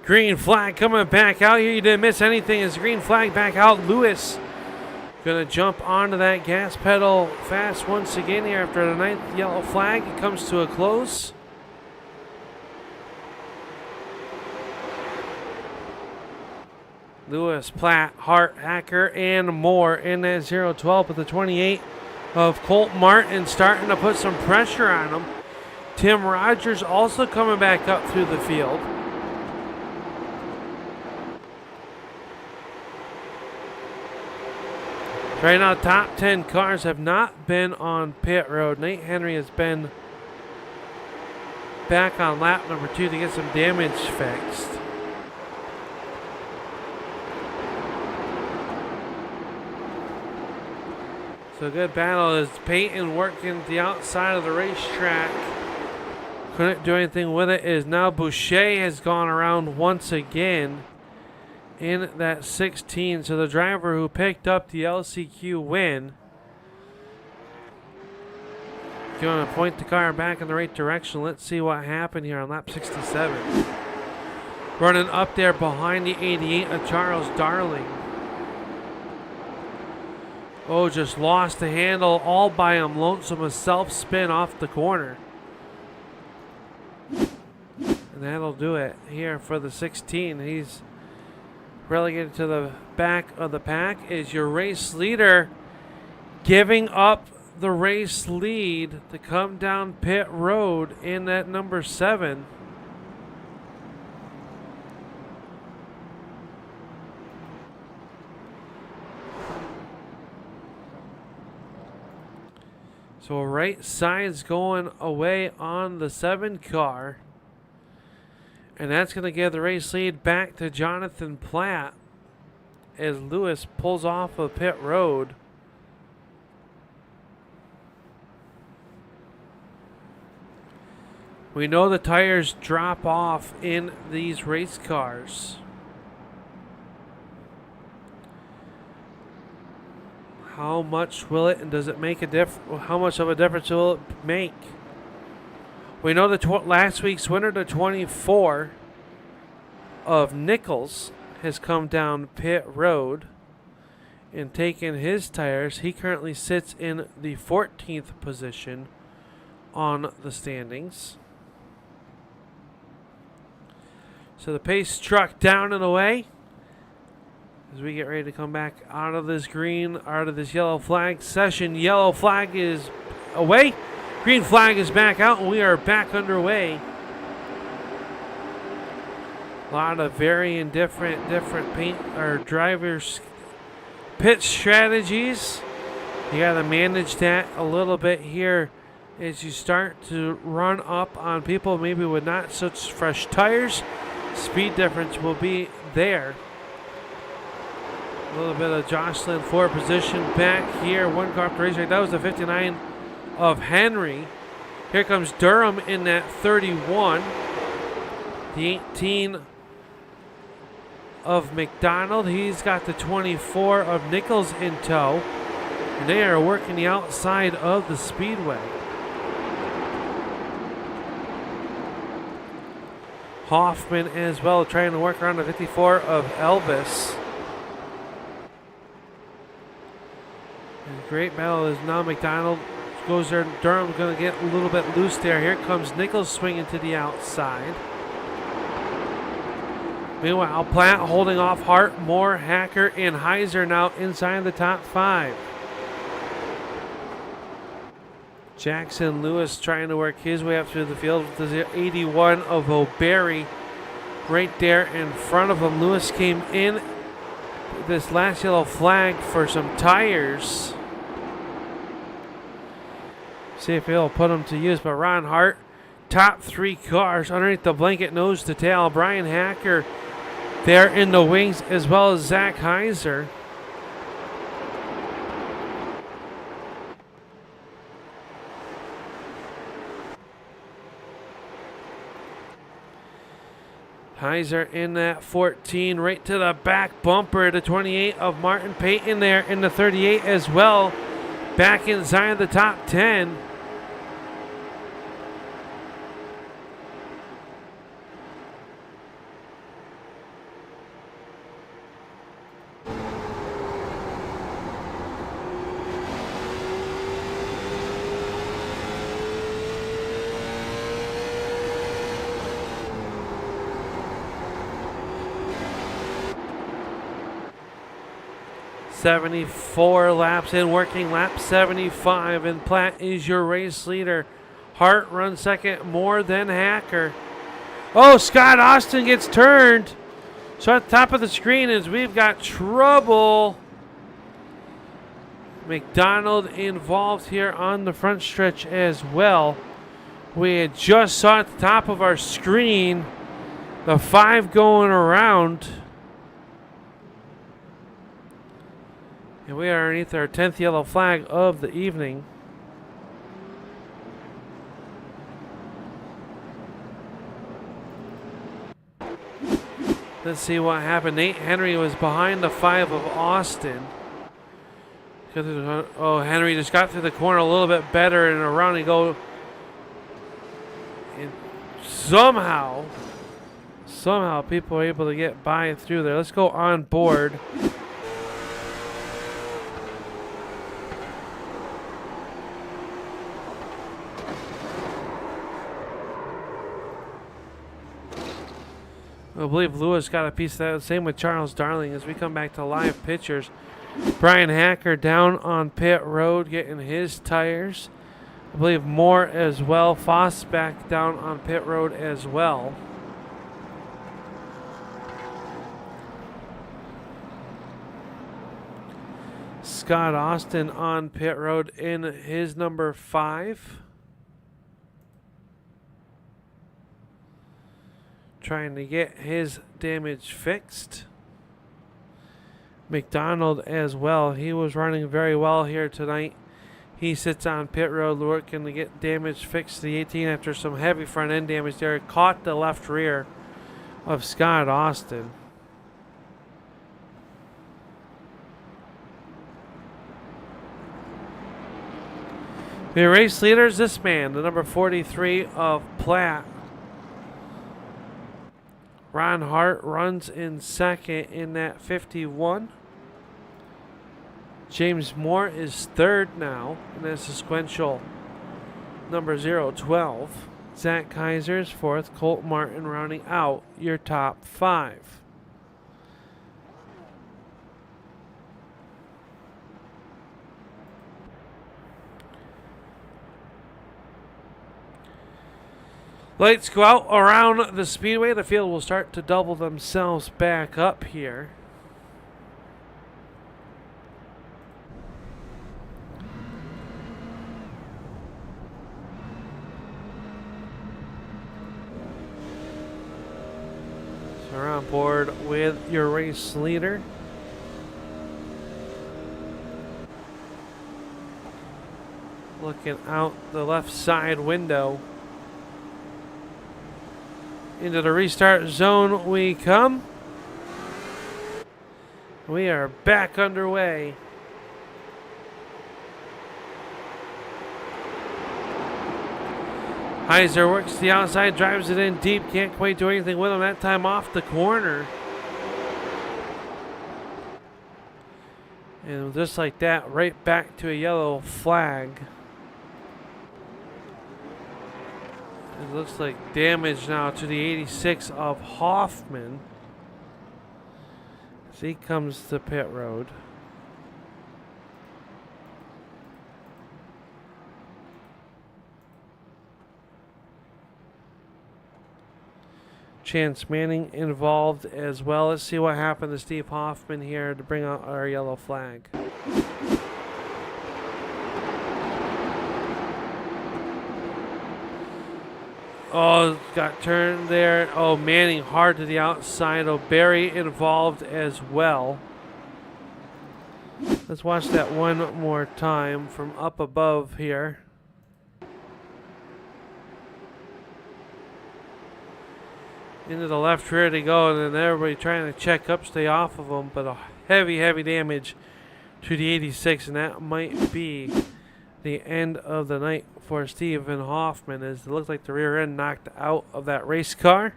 Green flag coming back out here. You didn't miss anything. As green flag back out, Lewis gonna jump onto that gas pedal fast once again here after the 9th yellow flag. It comes to a close. Lewis, Platt, Hart, Hacker, and more in that 0-12 with the 28 of Colt Martin starting to put some pressure on him. Tim Rogers also coming back up through the field. Right now, top 10 cars have not been on pit road. Nate Henry has been back on lap number 2 to get some damage fixed. So good battle as Peyton working the outside of the racetrack. Couldn't do anything with it. Is now Boucher has gone around once again in that 16. So the driver who picked up the LCQ win going to point the car back in the right direction. Let's see what happened here on lap 67. Running up there behind the 88 of Charles Darling. Oh, just lost the handle all by him. Lonesome a self-spin off the corner. And that'll do it here for the 16. He's relegated to the back of the pack. Is your race leader giving up the race lead to come down pit road in that number 7. So right side's going away on the 7 car. And that's going to give the race lead back to Jonathan Platt as Lewis pulls off of pit road. We know the tires drop off in these race cars. How much will it, and does it make a difference? How much of a difference will it make? We know that last week's winner, the 24 of Nichols, has come down pit road and taken his tires. He currently sits in the 14th position on the standings. So the pace truck down and away as we get ready to come back out of this green, out of this yellow flag session. Yellow flag is away. Green flag is back out, and we are back underway. A lot of varying different paint or drivers' pit strategies. You got to manage that a little bit here as you start to run up on people maybe with not such fresh tires. Speed difference will be there. A little bit of Jocelyn for position back here. One car up the racetrack. That was the 59 of Henry. Here comes Durham in that 31. The 18 of McDonald. He's got the 24 of Nichols in tow. And they are working the outside of the Speedway. Hoffman as well, trying to work around the 54 of Elvis. And great battle is now McDonald goes there. Durham's going to get a little bit loose there. Here comes Nichols swinging to the outside. Meanwhile, Platt holding off Hart, Moore, Hacker, and Heiser now inside the top 5. Jackson Lewis trying to work his way up through the field with the 81 of O'Barry right there in front of him. Lewis came in this last yellow flag for some tires. See if he'll put them to use. But Ron Hart, top 3 cars underneath the blanket, nose to tail. Brian Hacker there in the wings, as well as Zach Heiser. Heiser in that 14, right to the back bumper. The 28 of Martin Payton there in the 38 as well. Back inside the top 10. .74 laps in, working lap 75, and Platt is your race leader. Hart runs second more than Hacker. Oh, Scott Austin gets turned. So at the top of the screen is we've got trouble. McDonald involved here on the front stretch as well. We had just saw at the top of our screen the 5 going around. And we are underneath our 10th yellow flag of the evening. Let's see what happened. Nate Henry was behind the 5 of Austin. Oh, Henry just got through the corner a little bit better, and around he go. And somehow people are able to get by through there. Let's go on board. I believe Lewis got a piece of that. Same with Charles Darling as we come back to live pictures. Brian Hacker down on pit road getting his tires. I believe Moore as well. Foss back down on pit road as well. Scott Austin on pit road in his number 5. Trying to get his damage fixed. McDonald as well. He was running very well here tonight. He sits on pit road working to get damage fixed. The 18 after some heavy front end damage there. Caught the left rear of Scott Austin. The race leader is this man, the number 43 of Platt. Ron Hart runs in second in that 51. James Moore is third now in that sequential number 012. Zach Kaiser is fourth. Colt Martin rounding out your top 5. Lights go out around the Speedway. The field will start to double themselves back up here. So we're on board with your race leader. Looking out the left side window. Into the restart zone we come. We are back underway. Heiser works the outside, drives it in deep. Can't quite do anything with him that time off the corner. And just like that, right back to a yellow flag. It looks like damage now to the 86 of Hoffman as he comes to pit road. Chance Manning involved as well. Let's see what happened to Steve Hoffman here to bring out our yellow flag. Oh, got turned there. Oh, Manning hard to the outside. Oh, Barry involved as well. Let's watch that one more time from up above here. Into the left rear they go, and then everybody trying to check up, stay off of them, but a heavy damage to the 86, and that might be the end of the night for Stephen Hoffman, as it looks like the rear end knocked out of that race car.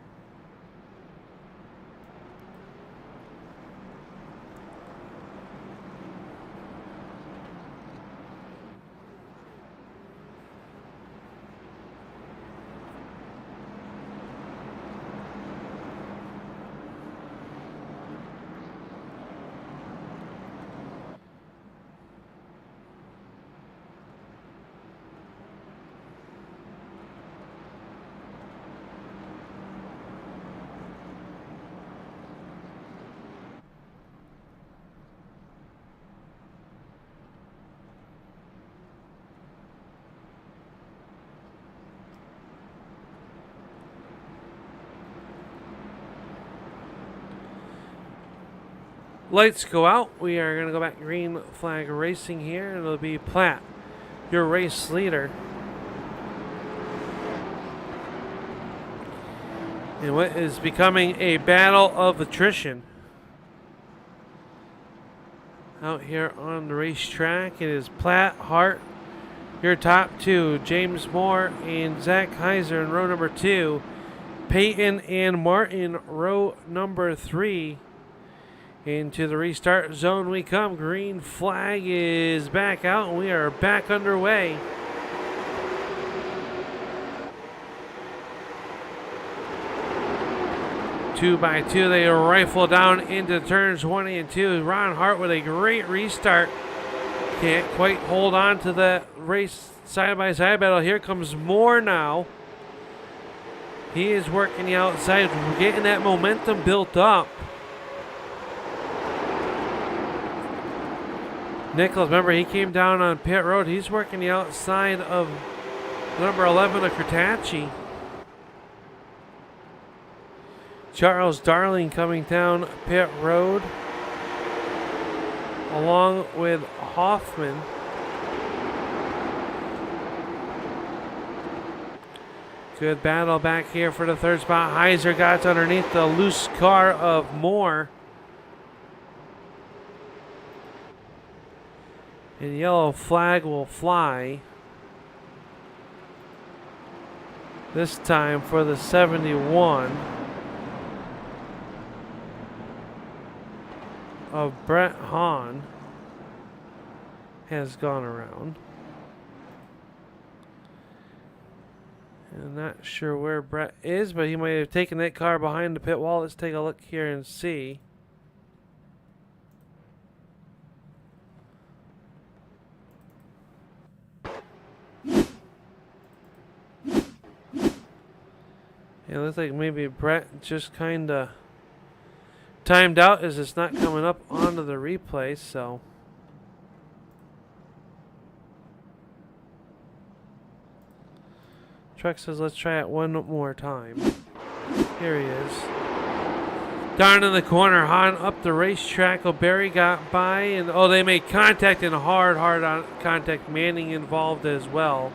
Lights go out. We are going to go back green flag racing here, and it'll be Platt, your race leader. And what is becoming a battle of attrition out here on the racetrack. It is Platt, Hart, your top two, James Moore and Zach Heiser in row number 2, Peyton and Martin row number 3. Into the restart zone we come. Green flag is back out, and we are back underway. Two by two, they rifle down into turns 1 and 2. Ron Hart with a great restart. Can't quite hold on to the race side-by-side battle. Here comes Moore now. He is working the outside, getting that momentum built up. Nichols, remember, he came down on pit road. He's working the outside of number 11 of Kurtachi. Charles Darling coming down pit road along with Hoffman. Good battle back here for the third spot. Heiser got underneath the loose car of Moore. And yellow flag will fly. This time for the 71 of Brett Hahn has gone around. I'm not sure where Brett is, but he might have taken that car behind the pit wall. Let's take a look here and see. It looks like maybe Brett just kind of timed out as it's not coming up onto the replay, so. Truck says let's try it one more time. Here he is. Down in the corner, Hahn up the racetrack. O'Berry got by, and oh, they made contact, and hard on contact. Manning involved as well.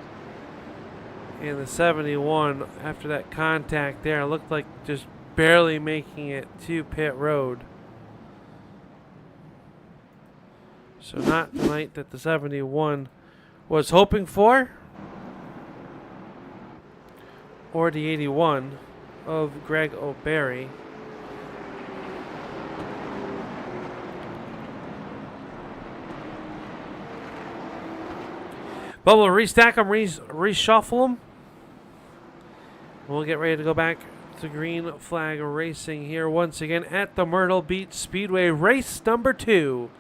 And the 71, after that contact there, looked like just barely making it to pit road. So not the night that the 71 was hoping for. Or the 81 of Greg O'Berry. But we'll restack them, reshuffle them. We'll get ready to go back to green flag racing here once again at the Myrtle Beach Speedway, race number 2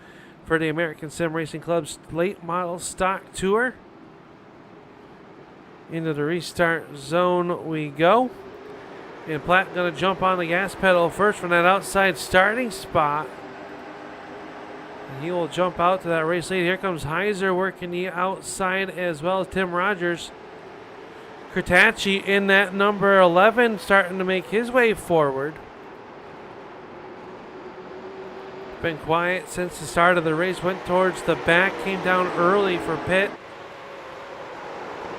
for the American Sim Racing Club's late model stock tour. Into the restart zone we go. And Platt going to jump on the gas pedal first from that outside starting spot. And he will jump out to that race lead. Here comes Heiser working the outside as well as Tim Rogers. Kurtachi in that number 11 starting to make his way forward. Been quiet since the start of the race. Went towards the back, came down early for pit.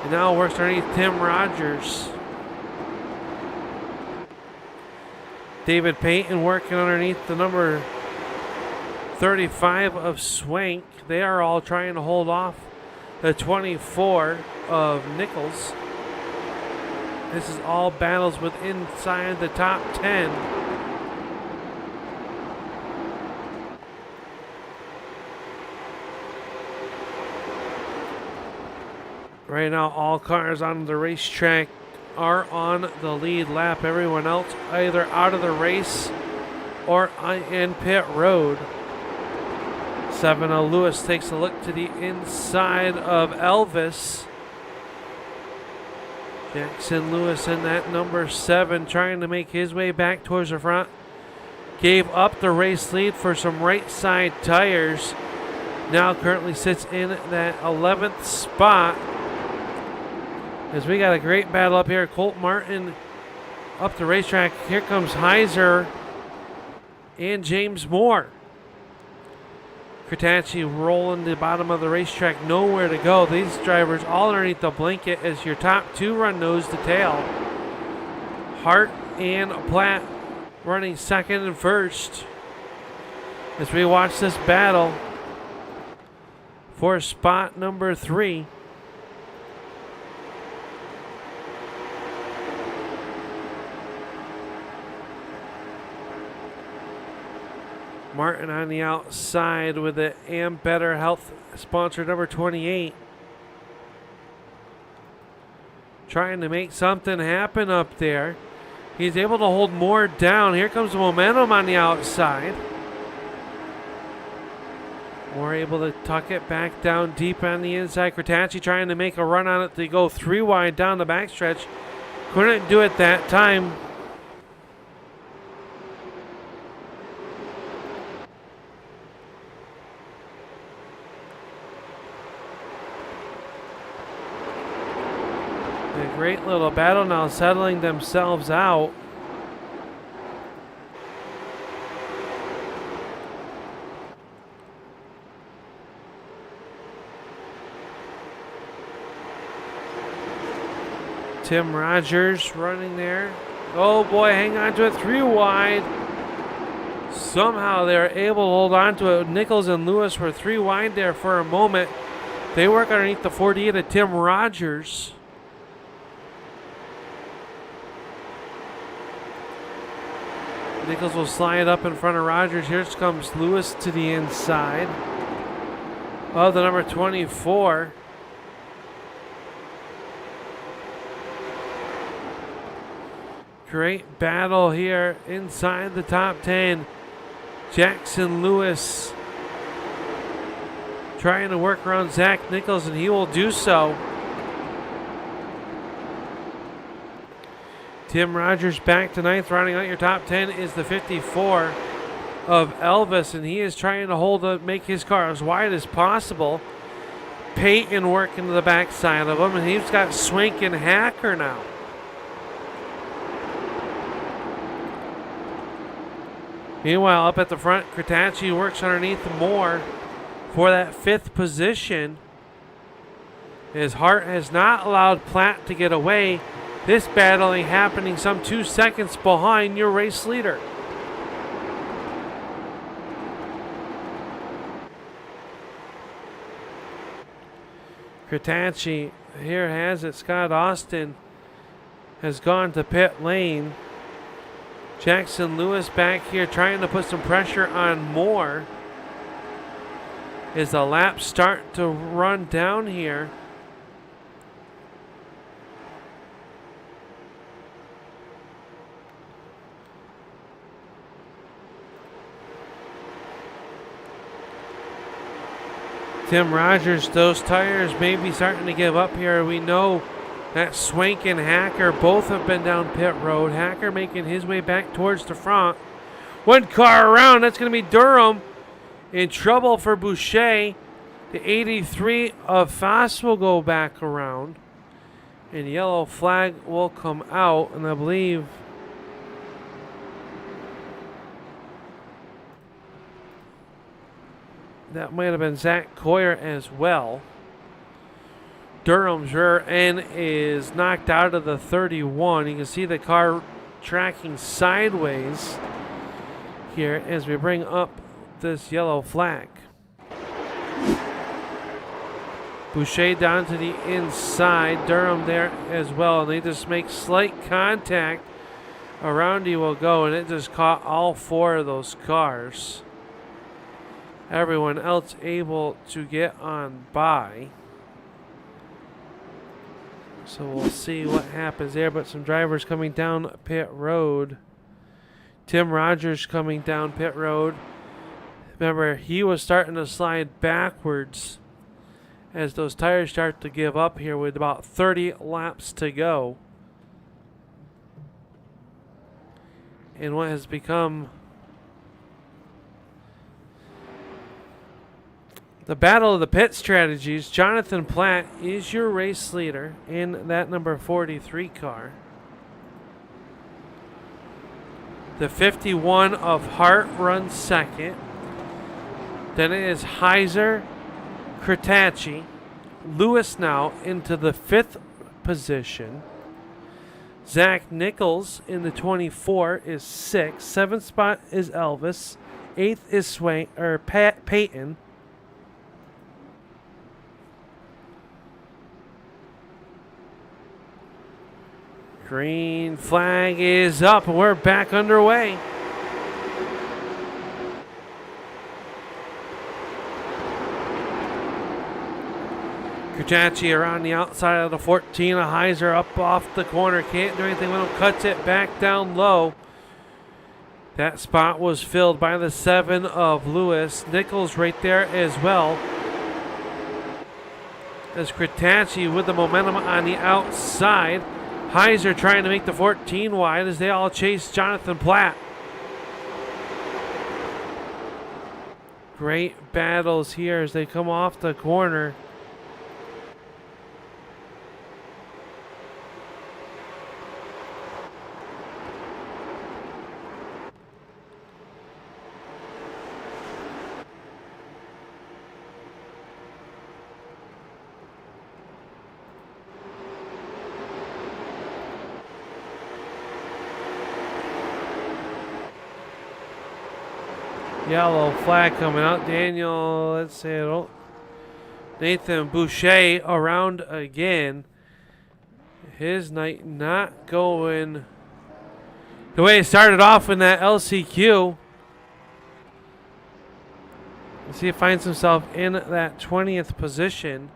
And now works underneath Tim Rogers. David Payton working underneath the number 35 of Swank. They are all trying to hold off the 24 of Nichols. This is all battles with inside the top 10. Right now, all cars on the racetrack are on the lead lap. Everyone else either out of the race or in pit road. 7 of Lewis takes a look to the inside of Elvis. Jackson Lewis in that number 7 trying to make his way back towards the front. Gave up the race lead for some right side tires. Now currently sits in that 11th spot. As we got a great battle up here. Colt Martin up the racetrack. Here comes Heiser and James Moore. Kratachi rolling the bottom of the racetrack. Nowhere to go. These drivers all underneath the blanket as your top 2 run nose to tail. Hart and Platt running second and first. As we watch this battle for spot number 3. Martin on the outside with the Am Better Health sponsor number 28. Trying to make something happen up there. He's able to hold Moore down. Here comes the momentum on the outside. Moore able to tuck it back down deep on the inside. Kratachi trying to make a run on it to go 3 wide down the backstretch. Couldn't do it that time. A great little battle now, settling themselves out. Tim Rogers running there. Oh boy, hang on to it, 3 wide. Somehow they're able to hold on to it. Nichols and Lewis were 3 wide there for a moment. They work underneath the 48 of Tim Rogers. Nichols will slide up in front of Rogers. Here comes Lewis to the inside of the number 24. Great battle here inside the top 10. Jackson Lewis trying to work around Zach Nichols, and he will do so. Tim Rogers back to 9th. Rounding out your top 10 is the 54 of Elvis, and he is trying to make his car as wide as possible. Peyton working to the backside of him, and he's got Swank and Hacker now. Meanwhile, up at the front, Kratachi works underneath Moore for that 5th position. His Hart has not allowed Platt to get away. This battling happening some 2 seconds behind your race leader. Kratachi here has it. Scott Austin has gone to pit lane. Jackson Lewis back here trying to put some pressure on Moore. Is the lap start to run down here? Tim Rogers, those tires may be starting to give up here. We know that Swank and Hacker both have been down pit road. Hacker making his way back towards the front. 1 car around, that's going to be Durham. In trouble for Boucher. The 83 of Foss will go back around. And yellow flag will come out, and I believe that might have been Zach Coyer as well. Durham's rear end is knocked out of the 31. You can see the car tracking sideways here as we bring up this yellow flag. Boucher down to the inside. Durham there as well. And they just make slight contact. Around he will go, and it just caught all 4 of those cars. Everyone else able to get on by. So we'll see what happens there. But some drivers coming down pit road. Tim Rogers coming down pit road. Remember, he was starting to slide backwards as those tires start to give up here with about 30 laps to go. In what has become the battle of the pit strategies. Jonathan Platt is your race leader in that number 43 car. The 51 of Hart runs second. Then it is Heiser, Kratacci, Lewis now into the 5th position. Zach Nichols in the 24 is 6th. 7th spot is Elvis. 8th is Peyton. Green flag is up and we're back underway. Kratacci around the outside of the 14. A Heiser up off the corner. Can't do anything with him. Cuts it back down low. That spot was filled by the 7 of Lewis. Nichols right there as well. As Kratacci with the momentum on the outside. Heiser trying to make the 14 wide as they all chase Jonathan Platt. Great battles here as they come off the corner. Yellow flag coming out. Daniel, let's see it. Nathan Boucher around again. His night not going the way it started off in that LCQ. Let's see if he finds himself in that 20th position.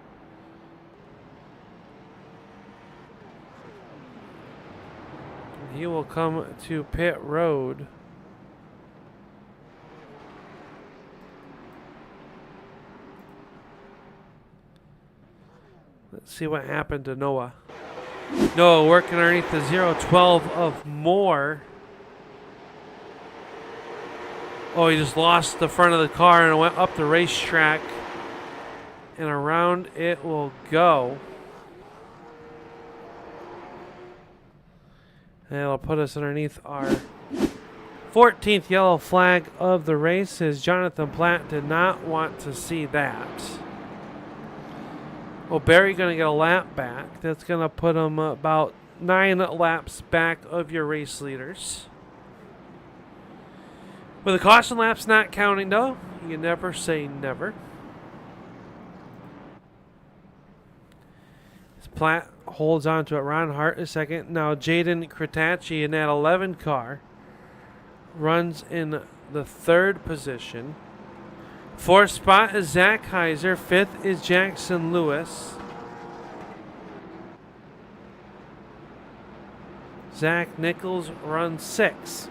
He will come to pit road. Let's see what happened to Noah. Noah working underneath the 012 of Moore. Oh, he just lost the front of the car and went up the racetrack. And around it will go. And it'll put us underneath our 14th yellow flag of the race, as Jonathan Platt did not want to see that. Well, Barry going to get a lap back. That's going to put him about 9 laps back of your race leaders. With the caution laps not counting, though, you never say never. As Platt holds on to it. Ron Hart is second. Now Jaden Kratacci in that 11 car runs in the 3rd position. 4th spot is Zach Heiser. 5th is Jackson Lewis. Zach Nichols runs 6th.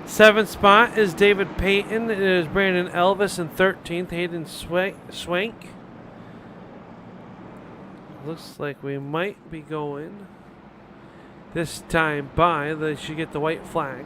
7th spot is David Payton. It is Brandon Elvis in 13th. Hayden Swank. Looks like we might be going this time by. They should get the white flag.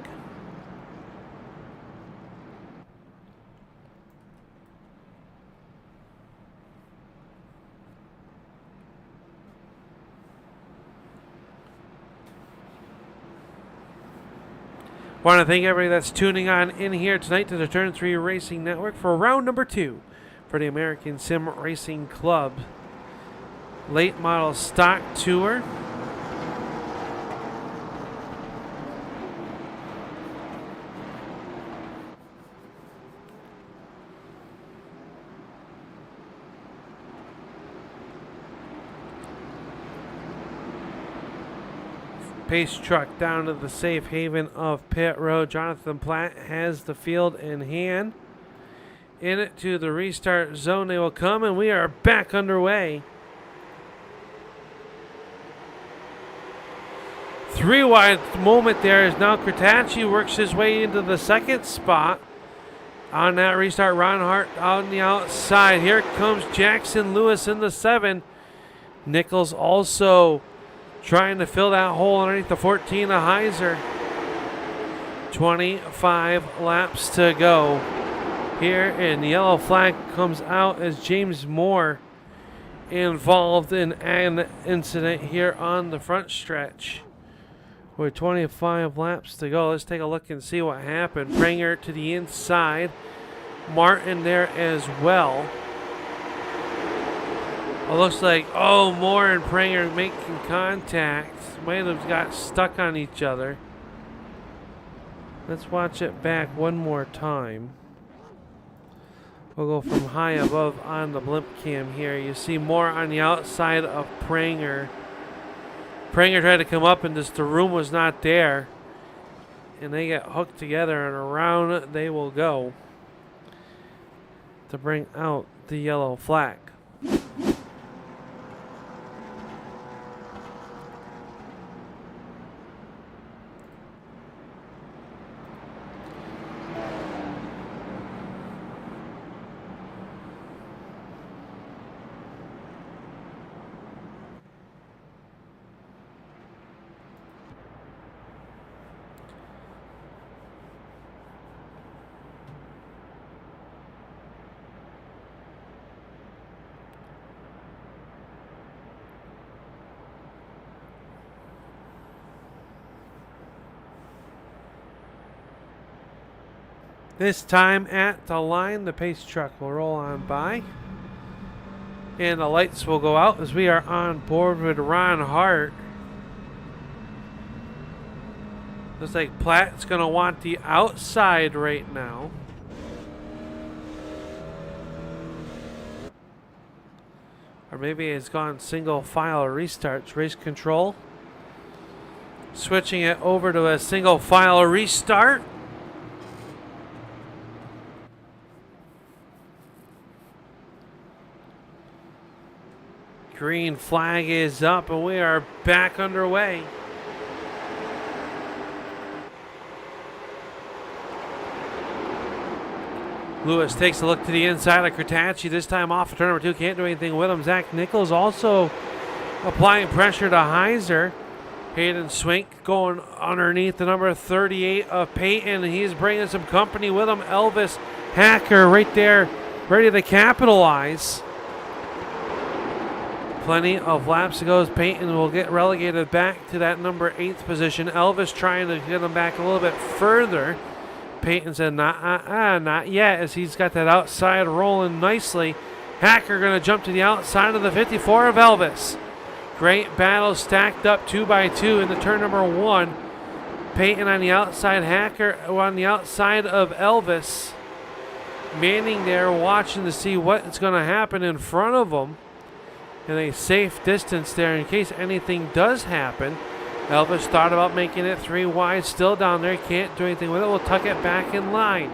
Want to thank everybody that's tuning on in here tonight to the Turn 3 Racing Network for round number 2 for the American Sim Racing Club Late Model Stock Tour. Pace truck down to the safe haven of pit road. Jonathan Platt has the field in hand. In it to the restart zone they will come, and we are back underway. 3 wide moment there is now Kratacci works his way into the second spot. On that restart, Ron Hart on the outside. Here comes Jackson Lewis in the 7. Nichols also trying to fill that hole underneath the 14 of Heiser. 25 laps to go here, and the yellow flag comes out as James Moore involved in an incident here on the front stretch. With 25 laps to go, let's take a look and see what happened. Pranger to the inside. Martin there as well. It looks like, Moore and Pranger making contact. Might have got stuck on each other. Let's watch it back one more time. We'll go from high above on the blimp cam here. You see Moore on the outside of Pranger. Pranger tried to come up and just the room was not there. And they get hooked together and around they will go to bring out the yellow flag. This time at the line, the pace truck will roll on by. And the lights will go out as we are on board with Ron Hart. Looks like Platt's going to want the outside right now. Or maybe it's gone single file restarts. Race control. Switching it over to a single file restart. Green flag is up and we are back underway. Lewis takes a look to the inside of Kratacci, this time off of turn number 2. Can't do anything with him. Zach Nichols also applying pressure to Heiser. Hayden Swink going underneath the number 38 of Peyton. He's bringing some company with him. Elvis Hacker right there, ready to capitalize. Plenty of laps to go as Peyton will get relegated back to that number 8th position. Elvis trying to get him back a little bit further. Peyton said, not yet, as he's got that outside rolling nicely. Hacker going to jump to the outside of the 54 of Elvis. Great battle stacked up 2 by 2 in the turn number 1. Peyton on the outside, Hacker on the outside of Elvis. Manning there watching to see what's going to happen in front of him. In a safe distance there in case anything does happen. Elvis thought about making it 3 wide, still down there, can't do anything with it. We'll tuck it back in line.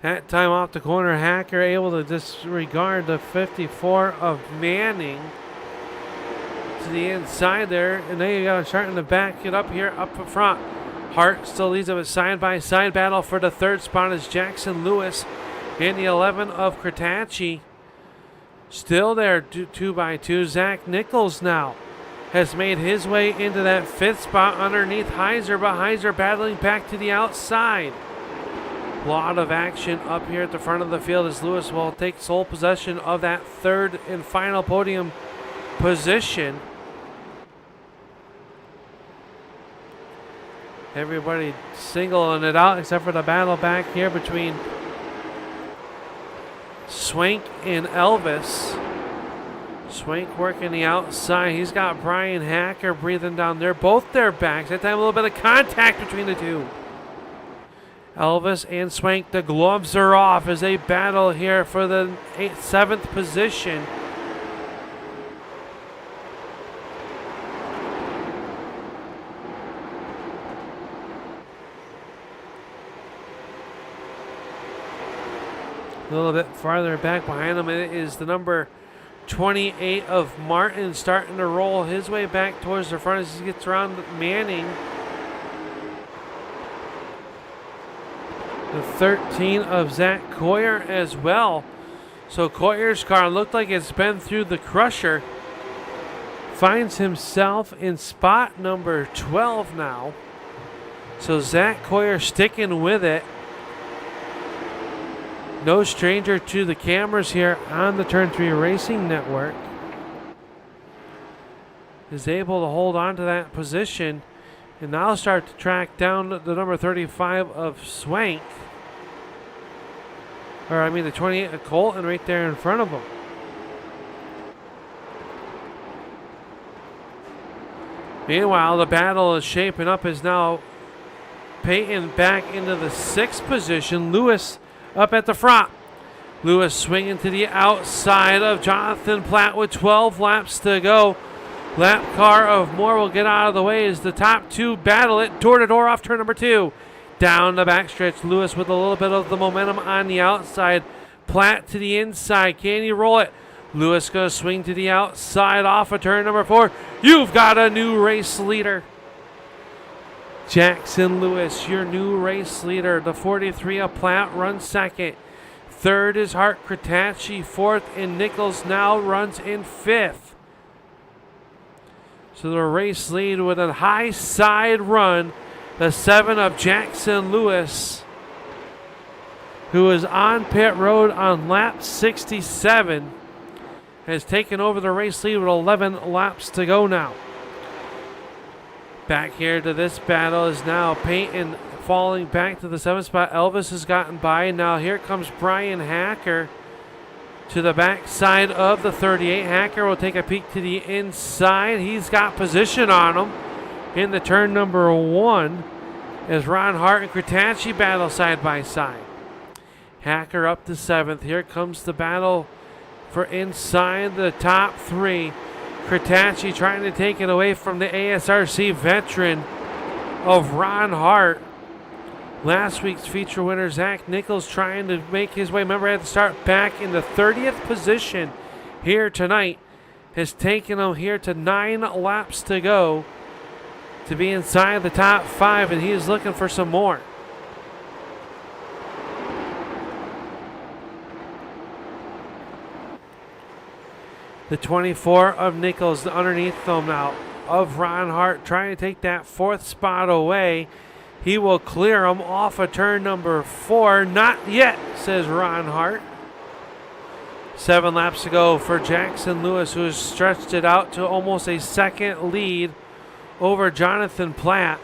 That time off the corner, Hacker able to disregard the 54 of Manning to the inside there, and they got starting to back it up here up front. Hart still leads a side-by-side battle for the 3rd spot as Jackson Lewis and the 11 of Kratacci. Still there, 2 by 2. Zach Nichols now has made his way into that 5th spot underneath Heiser, but Heiser battling back to the outside. A lot of action up here at the front of the field as Lewis will take sole possession of that 3rd and final podium position. Everybody singling it out except for the battle back here between Swank and Elvis. Swank working the outside. He's got Brian Hacker breathing down there. Both their backs. That time a little bit of contact between the two. Elvis and Swank, the gloves are off as they battle here for the 7th position. A little bit farther back behind him, it is the number 28 of Martin starting to roll his way back towards the front as he gets around Manning. The 13 of Zach Coyer as well. So Coyer's car looked like it's been through the crusher. Finds himself in spot number 12 now. So Zach Coyer sticking with it. No stranger to the cameras here on the Turn 3 Racing Network. Is able to hold on to that position and now start to track down the number 35 of Swank. Or I mean the 28 of Colton right there in front of him. Meanwhile, the battle is shaping up as now Peyton back into the 6th position. Lewis up at the front. Lewis swinging to the outside of Jonathan Platt with 12 laps to go. Lap car of Moore will get out of the way as the top two battle it door to door off turn number 2. Down the backstretch, Lewis with a little bit of the momentum on the outside. Platt to the inside. Can he roll it? Lewis going to swing to the outside off of turn number 4. You've got a new race leader. Jackson Lewis, your new race leader. The 43 of Platt runs second. Third is Hart Kratacci. Fourth, and Nichols now runs in 5th. So the race lead with a high side run. The 7 of Jackson Lewis, who is on pit road on lap 67, has taken over the race lead with 11 laps to go now. Back here to this battle is now Peyton falling back to the 7th spot. Elvis has gotten by. Now here comes Brian Hacker to the back side of the 38. Hacker will take a peek to the inside. He's got position on him in the turn number 1 as Ron Hart and Kratacci battle side by side. Hacker up to 7th. Here comes the battle for inside the top 3. Kratacci trying to take it away from the ASRC veteran of Ron Hart. Last week's feature winner, Zach Nichols, trying to make his way. Remember, had to start back in the 30th position here tonight. Has taken him here to 9 laps to go to be inside the top 5, and he is looking for some more. The 24 of Nichols underneath them now of Ron Hart trying to take that 4th spot away. He will clear him off of turn number 4. Not yet, says Ron Hart. 7 laps to go for Jackson Lewis, who has stretched it out to almost a second lead over Jonathan Platt.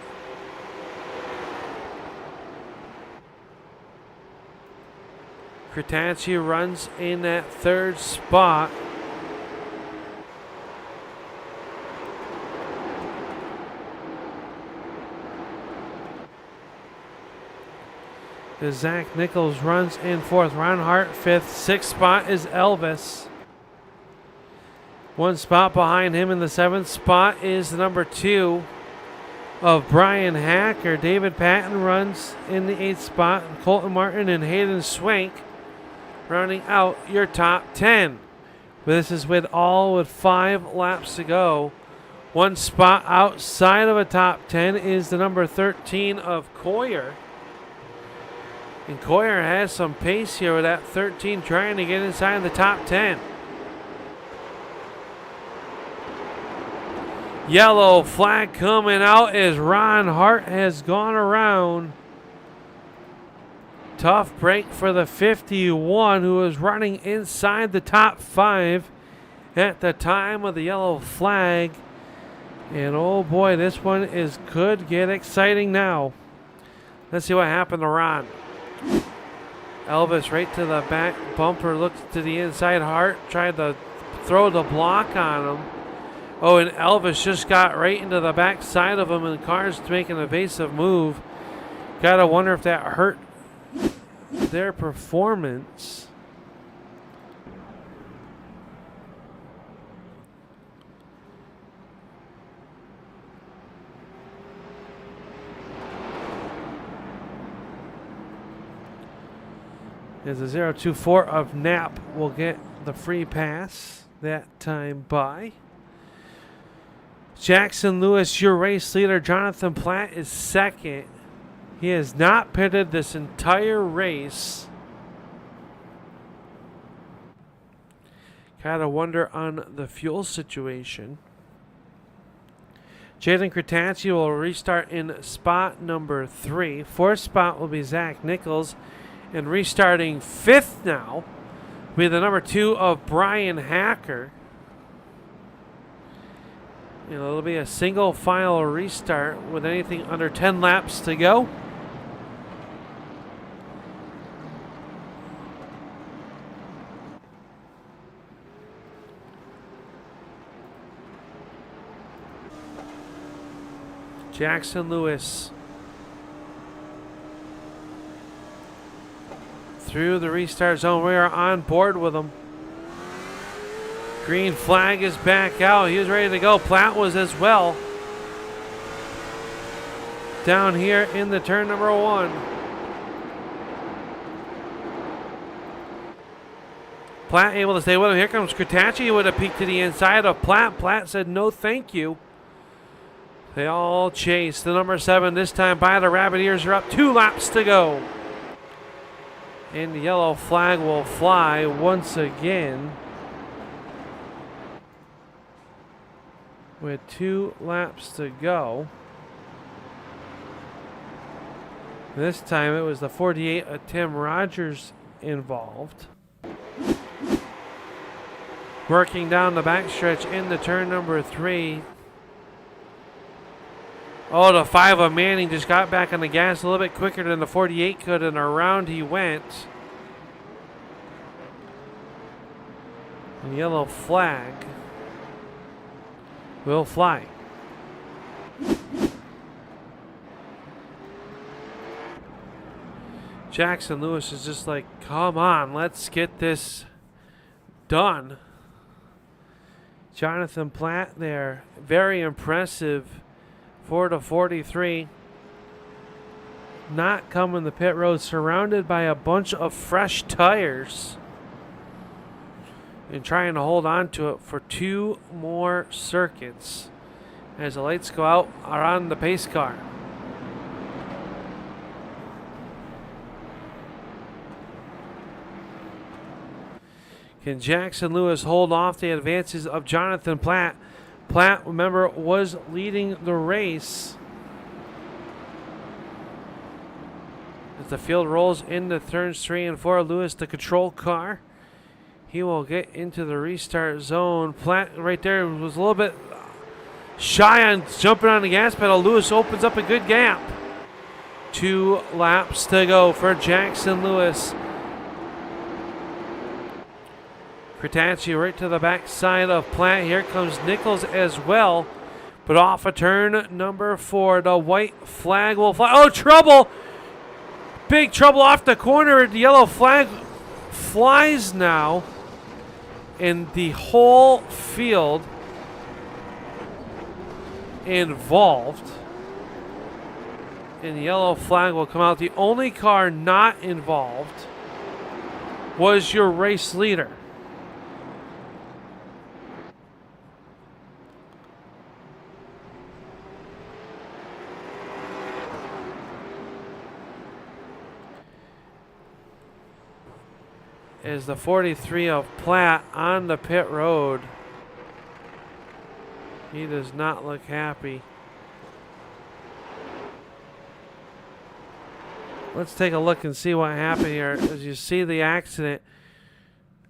Kratacci runs in that 3rd spot. As Zach Nichols runs in 4th. Ron Hart 5th. 6th spot is Elvis. 1 spot behind him in the 7th spot is the number 2 of Brian Hacker. David Patton runs in the 8th spot. Colton Martin and Hayden Swank rounding out your top 10. This is with 5 laps to go. 1 spot outside of a top 10 is the number 13 of Coyer. And Coyer has some pace here with that 13 trying to get inside the top 10. Yellow flag coming out as Ron Hart has gone around. Tough break for the 51, who was running inside the top 5 at the time of the yellow flag. And oh boy, this one could get exciting now. Let's see what happened to Ron. Elvis right to the back bumper, looked to the inside. Hart tried to throw the block on him. Oh, and Elvis just got right into the back side of him, and the car's making an evasive move. Gotta wonder if that hurt their performance. As a 024 of Knapp will get the free pass that time by. Jackson Lewis, your race leader. Jonathan Platt is second. He has not pitted this entire race. Gotta wonder on the fuel situation. Jaden Kretacki will restart in spot number 3. Fourth spot will be Zach Nichols. And restarting fifth now will be the number 2 of Brian Hacker. And it'll be a single final restart with anything under 10 laps to go. Jackson Lewis through the restart zone. We are on board with him. Green flag is back out. He was ready to go. Platt was as well. Down here in the turn number 1. Platt able to stay with him. Here comes Kretacki. He would have peeked to the inside of Platt. Platt said no thank you. They all chase the number 7 this time by the Rabbit Ears. Are up 2 laps to go. And the yellow flag will fly once again. With 2 laps to go. This time it was the 48 of Tim Rogers involved. Working down the backstretch into turn number 3. Oh, the 5 of Manning just got back on the gas a little bit quicker than the 48 could, and around he went. The yellow flag will fly. Jackson Lewis is just like, come on, let's get this done. Jonathan Platt there, very impressive. 4-43. Not coming the pit road, surrounded by a bunch of fresh tires. And trying to hold on to it for 2 more circuits. As the lights go out around the pace car. Can Jackson Lewis hold off the advances of Jonathan Platt? Platt, remember, was leading the race. As the field rolls into turns 3 and 4, Lewis, the control car. He will get into the restart zone. Platt right there was a little bit shy on jumping on the gas pedal. Lewis opens up a good gap. 2 laps to go for Jackson Lewis. Kretacki right to the back side of Platt. Here comes Nichols as well. But off of turn number 4, the white flag will fly. Oh, trouble! Big trouble off the corner. The yellow flag flies now. And the whole field involved. And the yellow flag will come out. The only car not involved was your race leader. Is the 43 of Platt on the pit road. He does not look happy. Let's take a look and see what happened here. As you see the accident,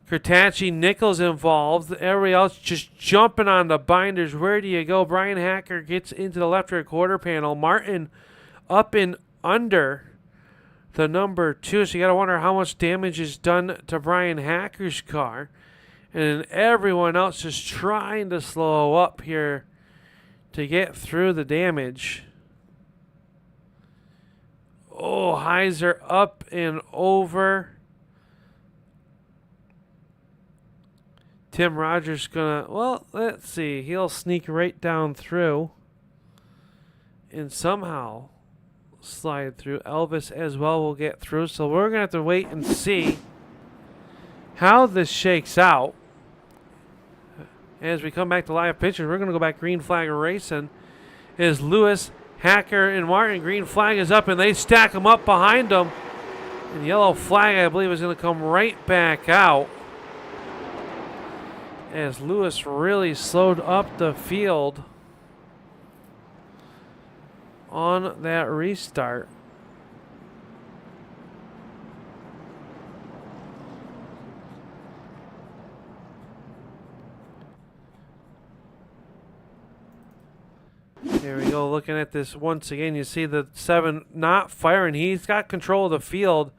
Kretacki, Nichols involved. Everybody else just jumping on the binders. Where do you go? Brian Hacker gets into the left rear quarter panel. Martin up and under the number 2, so you got to wonder how much damage is done to Brian Hacker's car. And everyone else is trying to slow up here to get through the damage. Oh, Heiser up and over. Tim Rogers gonna, well, let's see. He'll sneak right down through and somehow slide through. Elvis as well will get through. So we're gonna have to wait and see how this shakes out. As we come back to live pictures, we're gonna go back green flag racing. Is Lewis, Hacker, and Martin. Green flag is up, and they stack them up behind them. And yellow flag, I believe, is going to come right back out. As Lewis really slowed up the field on that restart. There we go. Looking at this once again, you see the 7 not firing. He's got control of the field.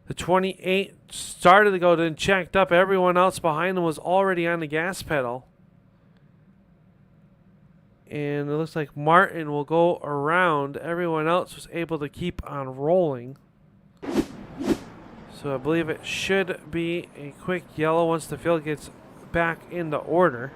The 28 started to go, then checked up. Everyone else behind him was already on the gas pedal. And it looks like Martin will go around. Everyone else was able to keep on rolling. So I believe it should be a quick yellow once the field gets back into order.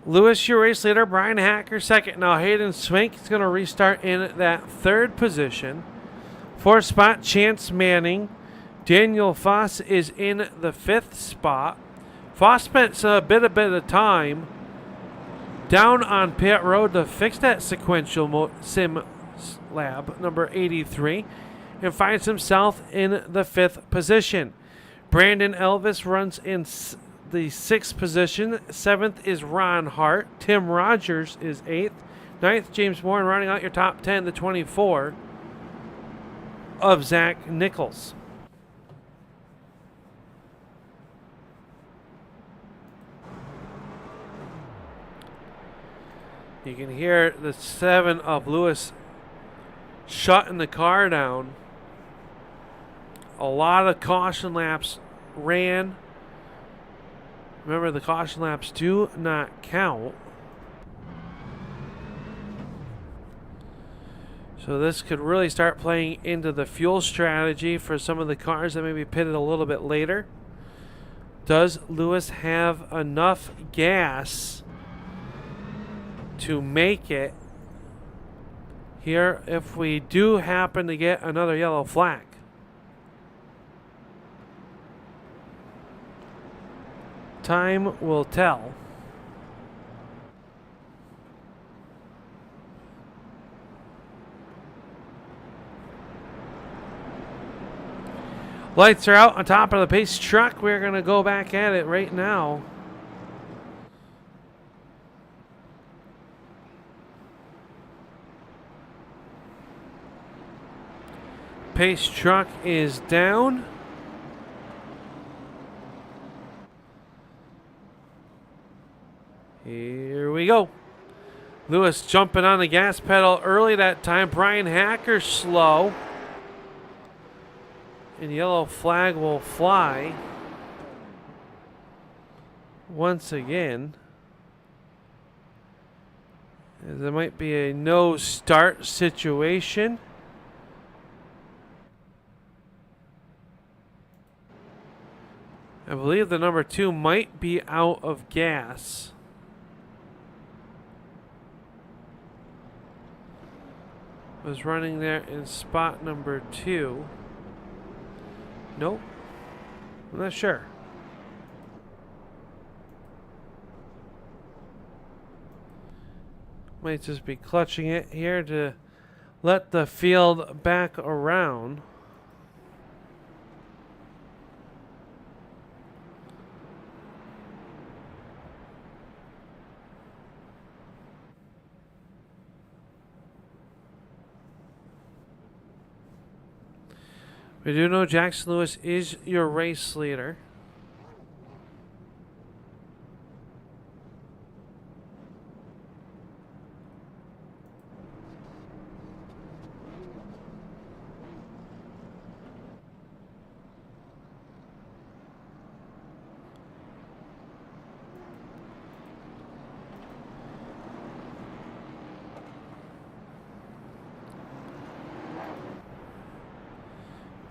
Lewis, your race leader. Brian Hacker, second. Now Hayden Swink is going to restart in that 3rd position. 4th spot, Chance Manning. Daniel Foss is in the 5th spot. Foss spent a bit of time down on pit road to fix that sequential sim lab, number 83, and finds himself in the 5th position. Brandon Elvis runs in the 6th position. 7th is Ron Hart. Tim Rogers is 8th. 9th, James Moore. And rounding out your top 10, the 24 of Zach Nichols. You can hear the 7 of Lewis shutting the car down. A lot of caution laps ran. Remember, the caution laps do not count. So this could really start playing into the fuel strategy for some of the cars that may be pitted a little bit later. Does Lewis have enough gas to make it here if we do happen to get another yellow flag? Time will tell. Lights are out on top of the pace truck. We're going to go back at it right now. Pace truck is down. Here we go. Lewis jumping on the gas pedal early that time. Brian Hacker slow. And yellow flag will fly once again. There might be a no start situation. I believe the number 2 might be out of gas. Was running there in spot number 2. Nope. I'm not sure. Might just be clutching it here to let the field back around. We do know Jackson Lewis is your race leader.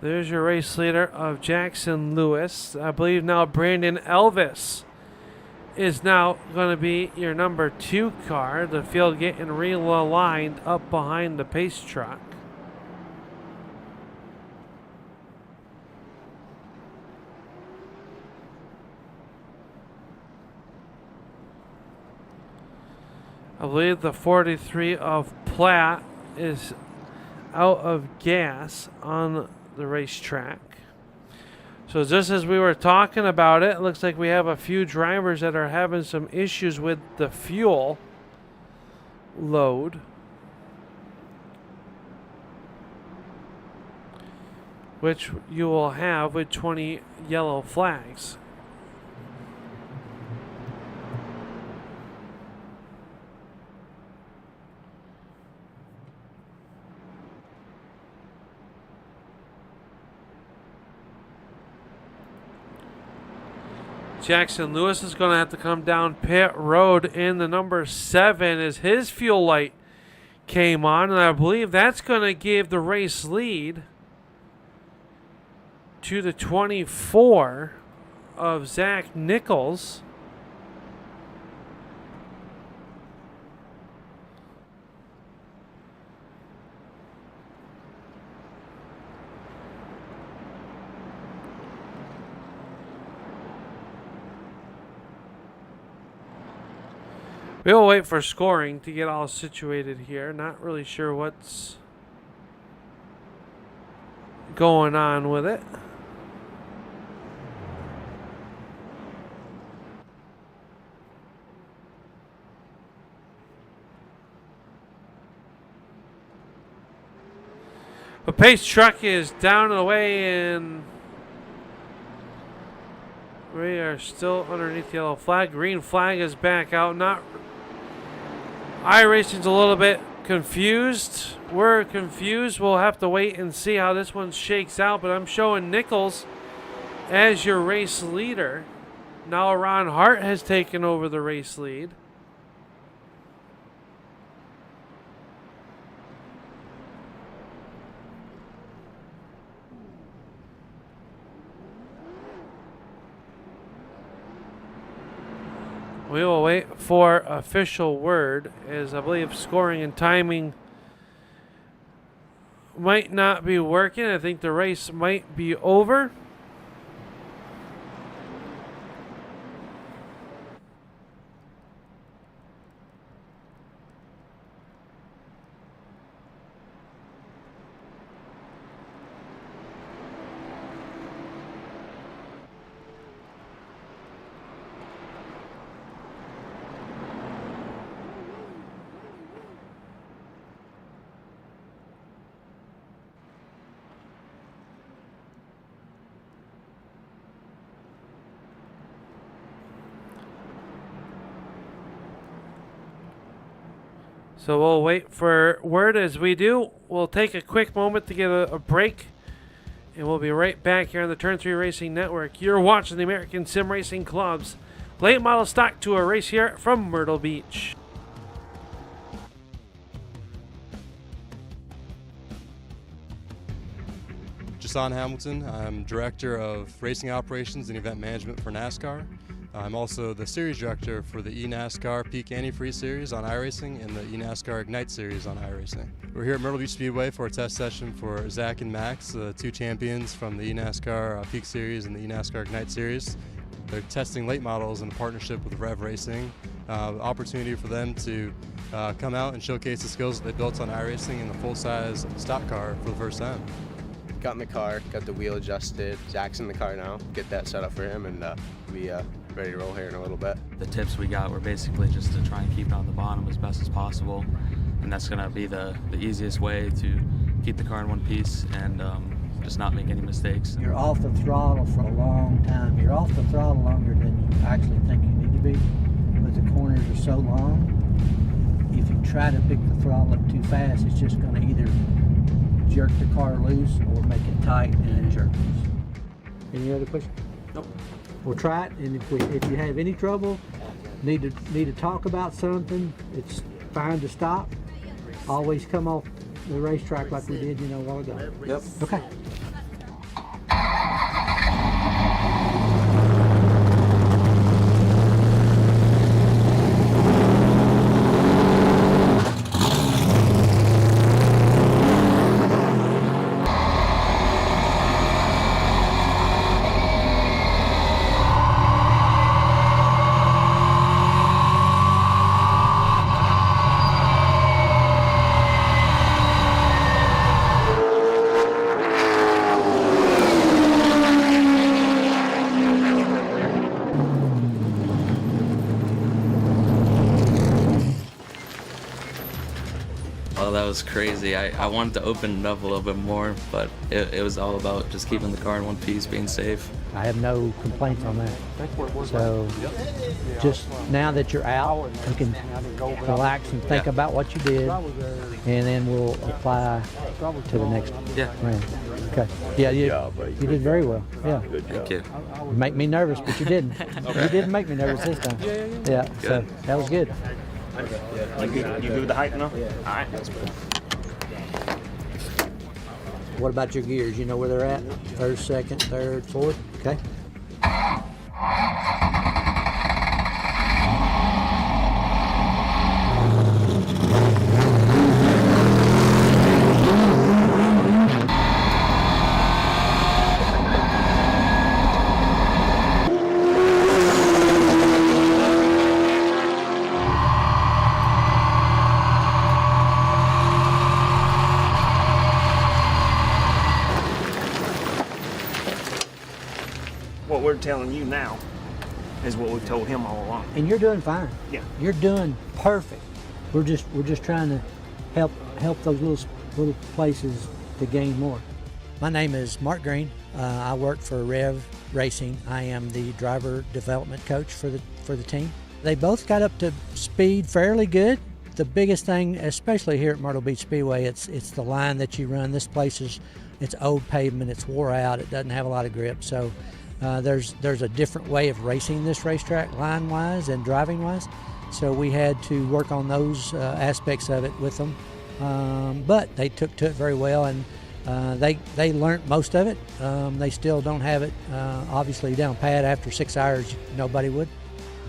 There's your race leader of Jackson Lewis. I believe now Brandon Elvis is now going to be your number 2 car. The field getting realigned up behind the pace truck. I believe the 43 of Platt is out of gas on the racetrack. So just as we were talking about it, it looks like we have a few drivers that are having some issues with the fuel load, which you will have with 20 yellow flags. Jackson Lewis is going to have to come down pit road in the number 7 as his fuel light came on. And I believe that's going to give the race lead to the 24 of Zach Nichols. We'll wait for scoring to get all situated here. Not really sure what's going on with it. The pace truck is down and away, and we are still underneath the yellow flag. Green flag is back out. Not iRacing's a little bit confused. We're confused. We'll have to wait and see how this one shakes out. But I'm showing Nichols as your race leader. Now Ron Hart has taken over the race lead. We will wait for official word, as I believe scoring and timing might not be working. I think the race might be over. So we'll wait for word. As we do, we'll take a quick moment to get a break, and we'll be right back here on the Turn 3 Racing Network. You're watching the American Sim Racing Club's Late Model Stock Tour race here from Myrtle Beach. Jason Hamilton. I'm Director of Racing Operations and Event Management for NASCAR. I'm also the Series Director for the eNASCAR Peak Antifreeze Series on iRacing and the eNASCAR Ignite Series on iRacing. We're here at Myrtle Beach Speedway for a test session for Zach and Max, the 2 champions from the eNASCAR Peak Series and the eNASCAR Ignite Series. They're testing late models in partnership with Rev Racing. Opportunity for them to come out and showcase the skills that they built on iRacing in the full-size stock car for the first time. Got in the car, got the wheel adjusted. Zach's in the car now. Get that set up for him, and be ready to roll here in a little bit. The tips we got were basically just to try and keep it on the bottom as best as possible, and that's going to be the easiest way to keep the car in one piece and just not make any mistakes. You're off the throttle for a long time. You're off the throttle longer than you actually think you need to be, but the corners are so long. If you try to pick the throttle up too fast, it's just going to either jerk the car loose or make it tight and it jerks. Any other questions? Nope. We'll try it, and if you have any trouble, need to talk about something, it's fine to stop. Always come off the racetrack like we did, a while ago. Yep. Okay. Oh, that was crazy. I wanted to open it up a little bit more, but it was all about just keeping the car in one piece, being safe. I have no complaints on that. So just now that you're out, you can relax and think about what you did, and then we'll apply to the next round. Okay. Yeah, you did very well. Yeah. Thank you. You make me nervous, but you didn't. You didn't make me nervous this time. Yeah. So that was good. You good with the height now? Yeah. All right. What about your gears? You know where they're at? First, second, third, fourth? Okay. What we're telling you now is what we've told him all along. And you're doing fine. Yeah. You're doing perfect. We're just trying to help those little places to gain more. My name is Mark Green. I work for Rev Racing. I am the driver development coach for the team. They both got up to speed fairly good. The biggest thing, especially here at Myrtle Beach Speedway, it's the line that you run. This place it's old pavement, it's wore out, it doesn't have a lot of grip. So there's a different way of racing this racetrack line-wise and driving-wise. So we had to work on those aspects of it with them. But they took to it very well, and they learned most of it. They still don't have it obviously down pat. After 6 hours, nobody would.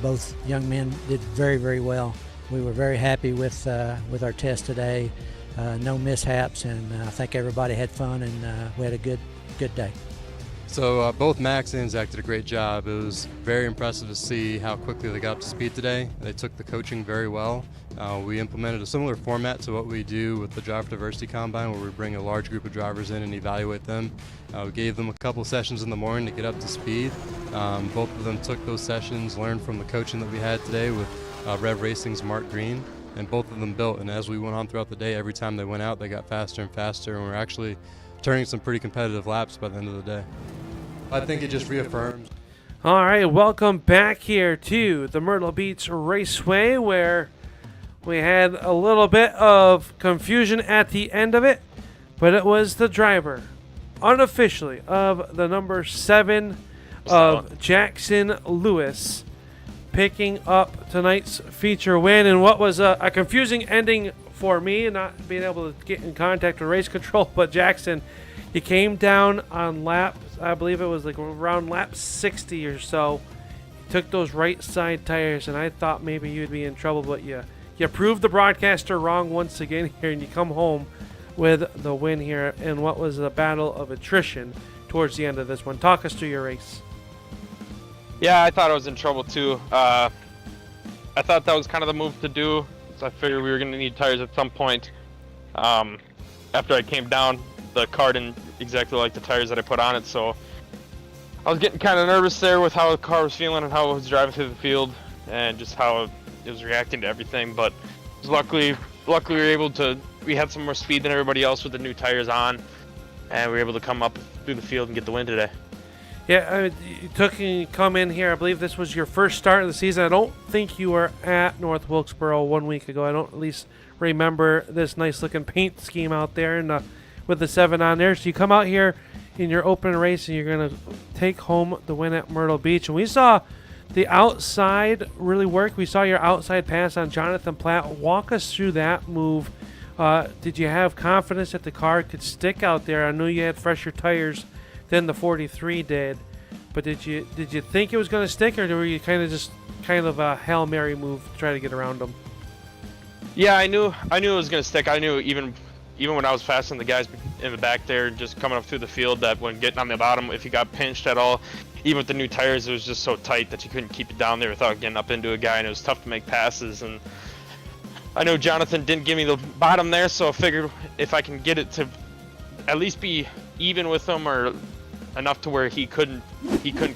Both young men did very, very well. We were very happy with our test today. No mishaps, and I think everybody had fun, and we had a good day. So both Max and Zach did a great job. It was very impressive to see how quickly they got up to speed today. They took the coaching very well. We implemented a similar format to what we do with the Driver Diversity Combine, where we bring a large group of drivers in and evaluate them. We gave them a couple sessions in the morning to get up to speed. Both of them took those sessions, learned from the coaching that we had today with Rev Racing's Mark Green, and both of them built. And as we went on throughout the day, every time they went out, they got faster and faster, and we're actually turning some pretty competitive laps by the end of the day. I think it just reaffirms. All right, welcome back here to the Myrtle Beach Raceway, where we had a little bit of confusion at the end of it, but it was the driver, unofficially, of the number 7 of Jackson Lewis, picking up tonight's feature win, and what was a confusing ending for me, not being able to get in contact with race control. But Jackson, he came down on lap, I believe it was like around lap 60 or so, took those right side tires, and I thought maybe you'd be in trouble, but you proved the broadcaster wrong once again here, and you come home with the win here in what was a battle of attrition towards the end of this one. Talk us through your race. Yeah, I thought I was in trouble too. I thought that was kind of the move to do. So I figured we were going to need tires at some point. After I came down, the car didn't exactly like the tires that I put on it, so I was getting kind of nervous there with how the car was feeling and how it was driving through the field and just how it was reacting to everything. But luckily we were able to. We had some more speed than everybody else with the new tires on, and we were able to come up through the field and get the win today. Yeah, I mean, you come in here. I believe this was your first start of the season. I don't think you were at North Wilkesboro 1 week ago. I don't at least remember this nice-looking paint scheme out there and with the 7 on there. So you come out here in your open race, and you're going to take home the win at Myrtle Beach. And we saw the outside really work. We saw your outside pass on Jonathan Platt. Walk us through that move. Did you have confidence that the car could stick out there? I knew you had fresher tires than the 43 did, but did you think it was going to stick, or were you kind of a Hail Mary move to try to get around them? Yeah, I knew it was going to stick. I knew even when I was passing the guys in the back there, just coming up through the field, that when getting on the bottom, if you got pinched at all, even with the new tires, it was just so tight that you couldn't keep it down there without getting up into a guy, and it was tough to make passes. And I know Jonathan didn't give me the bottom there, so I figured if I can get it to at least be even with him, or enough to where he couldn't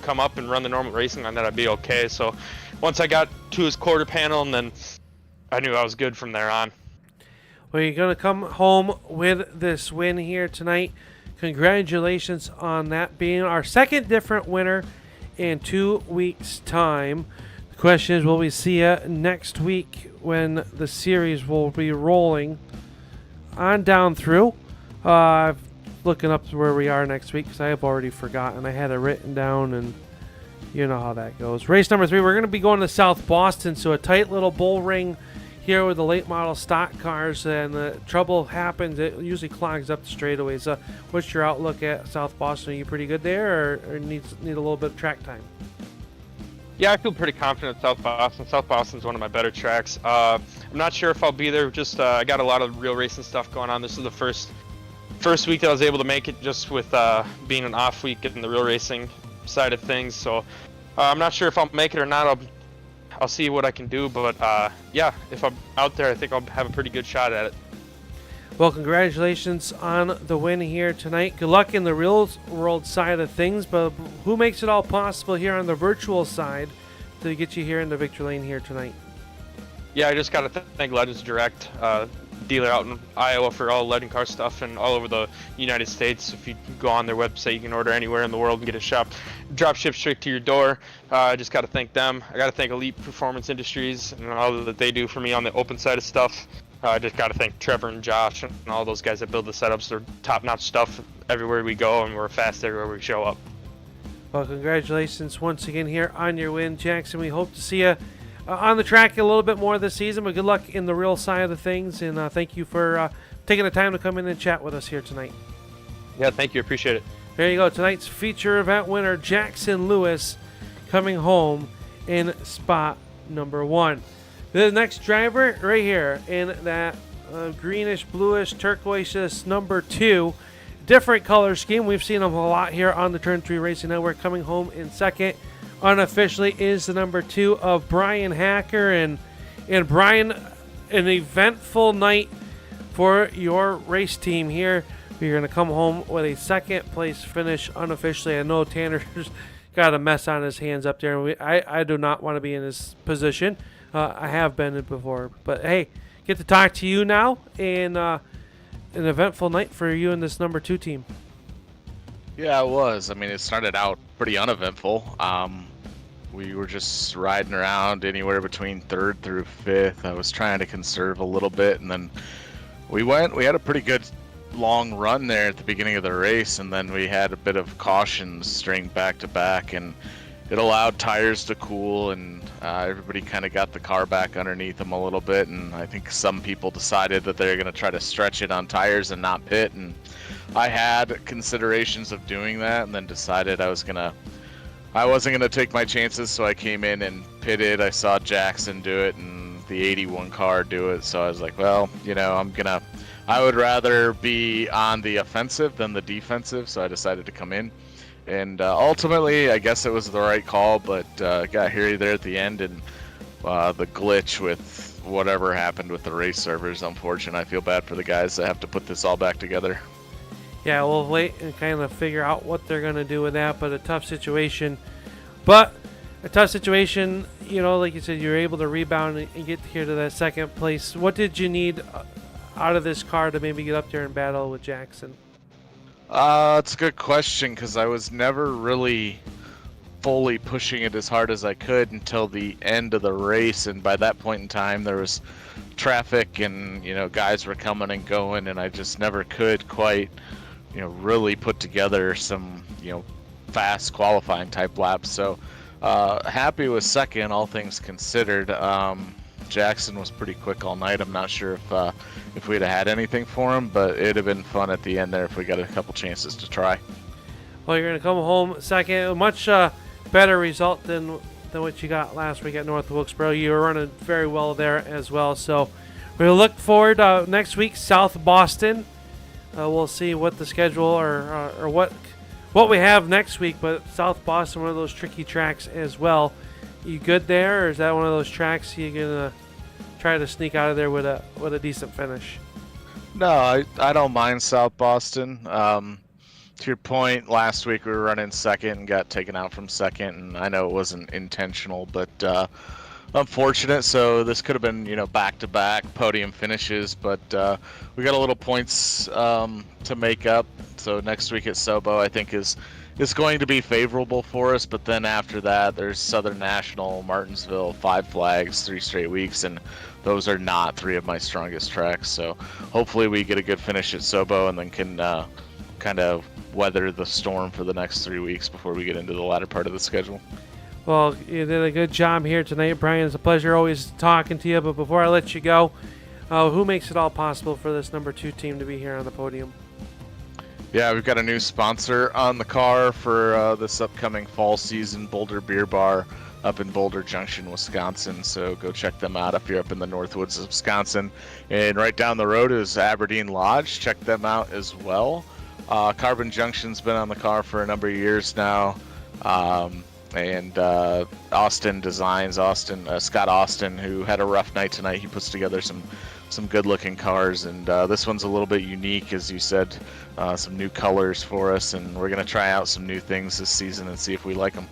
come up and run the normal racing on that, I'd be okay. So once I got to his quarter panel, and then I knew I was good from there on. Well, you're going to come home with this win here tonight. Congratulations on that being our second different winner in 2 weeks' time. The question is, will we see you next week when the series will be rolling on down through? Looking up to where we are next week, because I have already forgotten. I had it written down, and you know how that goes. Race number 3, we're going to be going to South Boston, so a tight little bull ring here with the late model stock cars, and the trouble happens. It usually clogs up the straightaways. What's your outlook at South Boston? Are you pretty good there, or need a little bit of track time? Yeah, I feel pretty confident at South Boston. South Boston's one of my better tracks. I'm not sure if I'll be there. Just I got a lot of real racing stuff going on. This is the first week that I was able to make it, just with being an off week in the real racing side of things. So I'm not sure if I'll make it or not. I'll see what I can do, but yeah, if I'm out there, I think I'll have a pretty good shot at it. Well, congratulations on the win here tonight. Good luck in the real world side of things, but who makes it all possible here on the virtual side to get you here in the victory lane here tonight? Yeah, I just got to thank Legends Direct, dealer out in Iowa, for all Legend car stuff, and all over the United States. If you go on their website, you can order anywhere in the world and get a drop ship straight to your door. I just got to thank them. I got to thank Elite Performance Industries and all that they do for me on the open side of stuff. I just got to thank Trevor and Josh and all those guys that build the setups. They're top-notch stuff everywhere we go, and we're fast everywhere we show up. Well, congratulations once again here on your win, Jackson. We hope to see you on the track a little bit more this season, but good luck in the real side of the things, and thank you for taking the time to come in and chat with us here tonight. Yeah, thank you. Appreciate it. There you go. Tonight's feature event winner, Jackson Lewis, coming home in spot number 1. The next driver right here in that greenish, bluish, turquoise number 2. Different color scheme. We've seen them a lot here on the Turn 3 Racing Network. Coming home in second unofficially is the number 2 of Brian Hacker. And Brian, an eventful night for your race team here. You're going to come home with a second place finish unofficially. I know Tanner's got a mess on his hands up there. And I do not want to be in this position. I have been in before. But hey, get to talk to you now. And an eventful night for you and this number 2 team. Yeah, it was. I mean, it started out pretty uneventful. We were just riding around anywhere between 3rd through 5th. I was trying to conserve a little bit, and then we had a pretty good long run there at the beginning of the race, and then we had a bit of cautions string back to back, and it allowed tires to cool, and everybody kind of got the car back underneath them a little bit, and I think some people decided that they're going to try to stretch it on tires and not pit, and I had considerations of doing that, and then decided I wasn't going to take my chances, so I came in and pitted. I saw Jackson do it and the 81 car do it, so I was like, well, you know, I would rather be on the offensive than the defensive, so I decided to come in. And ultimately, I guess it was the right call, but got hairy there at the end, and the glitch with whatever happened with the race servers, unfortunate. I feel bad for the guys that have to put this all back together. Yeah, we'll wait and kind of figure out what they're going to do with that, but a tough situation. But a tough situation, you know, like you said, you're able to rebound and get here to that second place. What did you need out of this car to maybe get up there and battle with Jackson? It's a good question because I was never really fully pushing it as hard as I could until the end of the race, and by that point in time there was traffic and guys were coming and going, and I just never could quite really put together some fast qualifying type laps. So happy with second, all things considered. Jackson was pretty quick all night. I'm not sure if we'd have had anything for him, but it'd have been fun at the end there if we got a couple chances to try. Well, you're going to come home second. Much better result than what you got last week at North Wilkesboro. You were running very well there as well. So we'll look forward next week, South Boston. We'll see what the schedule or what we have next week. But South Boston, one of those tricky tracks as well. You good there, or is that one of those tracks you're gonna try to sneak out of there with a decent finish? No, I don't mind South Boston. To your point, last week we were running second and got taken out from second, and I know it wasn't intentional, but unfortunate. So this could have been back-to-back podium finishes, but we got a little points to make up. So next week at Sobo, I think is going to be favorable for us, but then after that there's Southern National, Martinsville, Five Flags, 3 straight weeks, and those are not 3 of my strongest tracks. So hopefully we get a good finish at Sobo and then can kind of weather the storm for the next 3 weeks before we get into the latter part of the schedule. Well, you did a good job here tonight, Brian. It's a pleasure always talking to you, but before I let you go, who makes it all possible for this number 2 team to be here on the podium? Yeah, we've got a new sponsor on the car for this upcoming fall season, Boulder Beer Bar up in Boulder Junction, Wisconsin. So go check them out if you're up in the Northwoods of Wisconsin. And right down the road is Aberdeen Lodge. Check them out as well. Carbon Junction's been on the car for a number of years now. And Austin Designs, Scott Austin, who had a rough night tonight. He puts together some good looking cars, and this one's a little bit unique, as you said, some new colors for us, and we're going to try out some new things this season and see if we like them.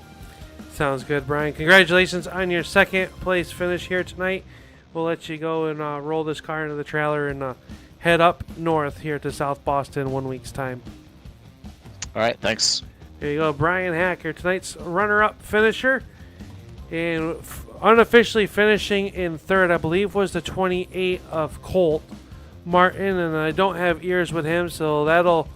Sounds good, Brian. Congratulations on your second place finish here tonight. We'll let you go and roll this car into the trailer and head up north here to South Boston 1 week's time. All right, thanks. There you go, Brian Hacker, tonight's runner-up finisher, and unofficially finishing in third, I believe, was the 28 of Colt Martin, and I don't have ears with him, so that'll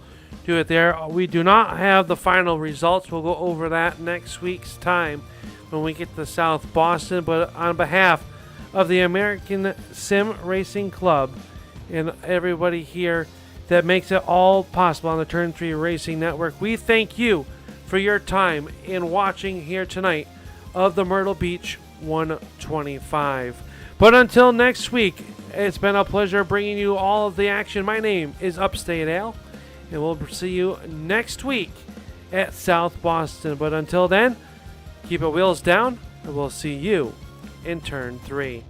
do it there. We do not have the final results. We'll go over that next week's time when we get to South Boston, but on behalf of the American Sim Racing Club and everybody here that makes it all possible on the Turn 3 Racing Network, we thank you for your time in watching here tonight of the Myrtle Beach 125. But until next week, it's been a pleasure bringing you all of the action. My name is Upstate Al, and we'll see you next week at South Boston. But until then, keep your wheels down, and we'll see you in Turn 3.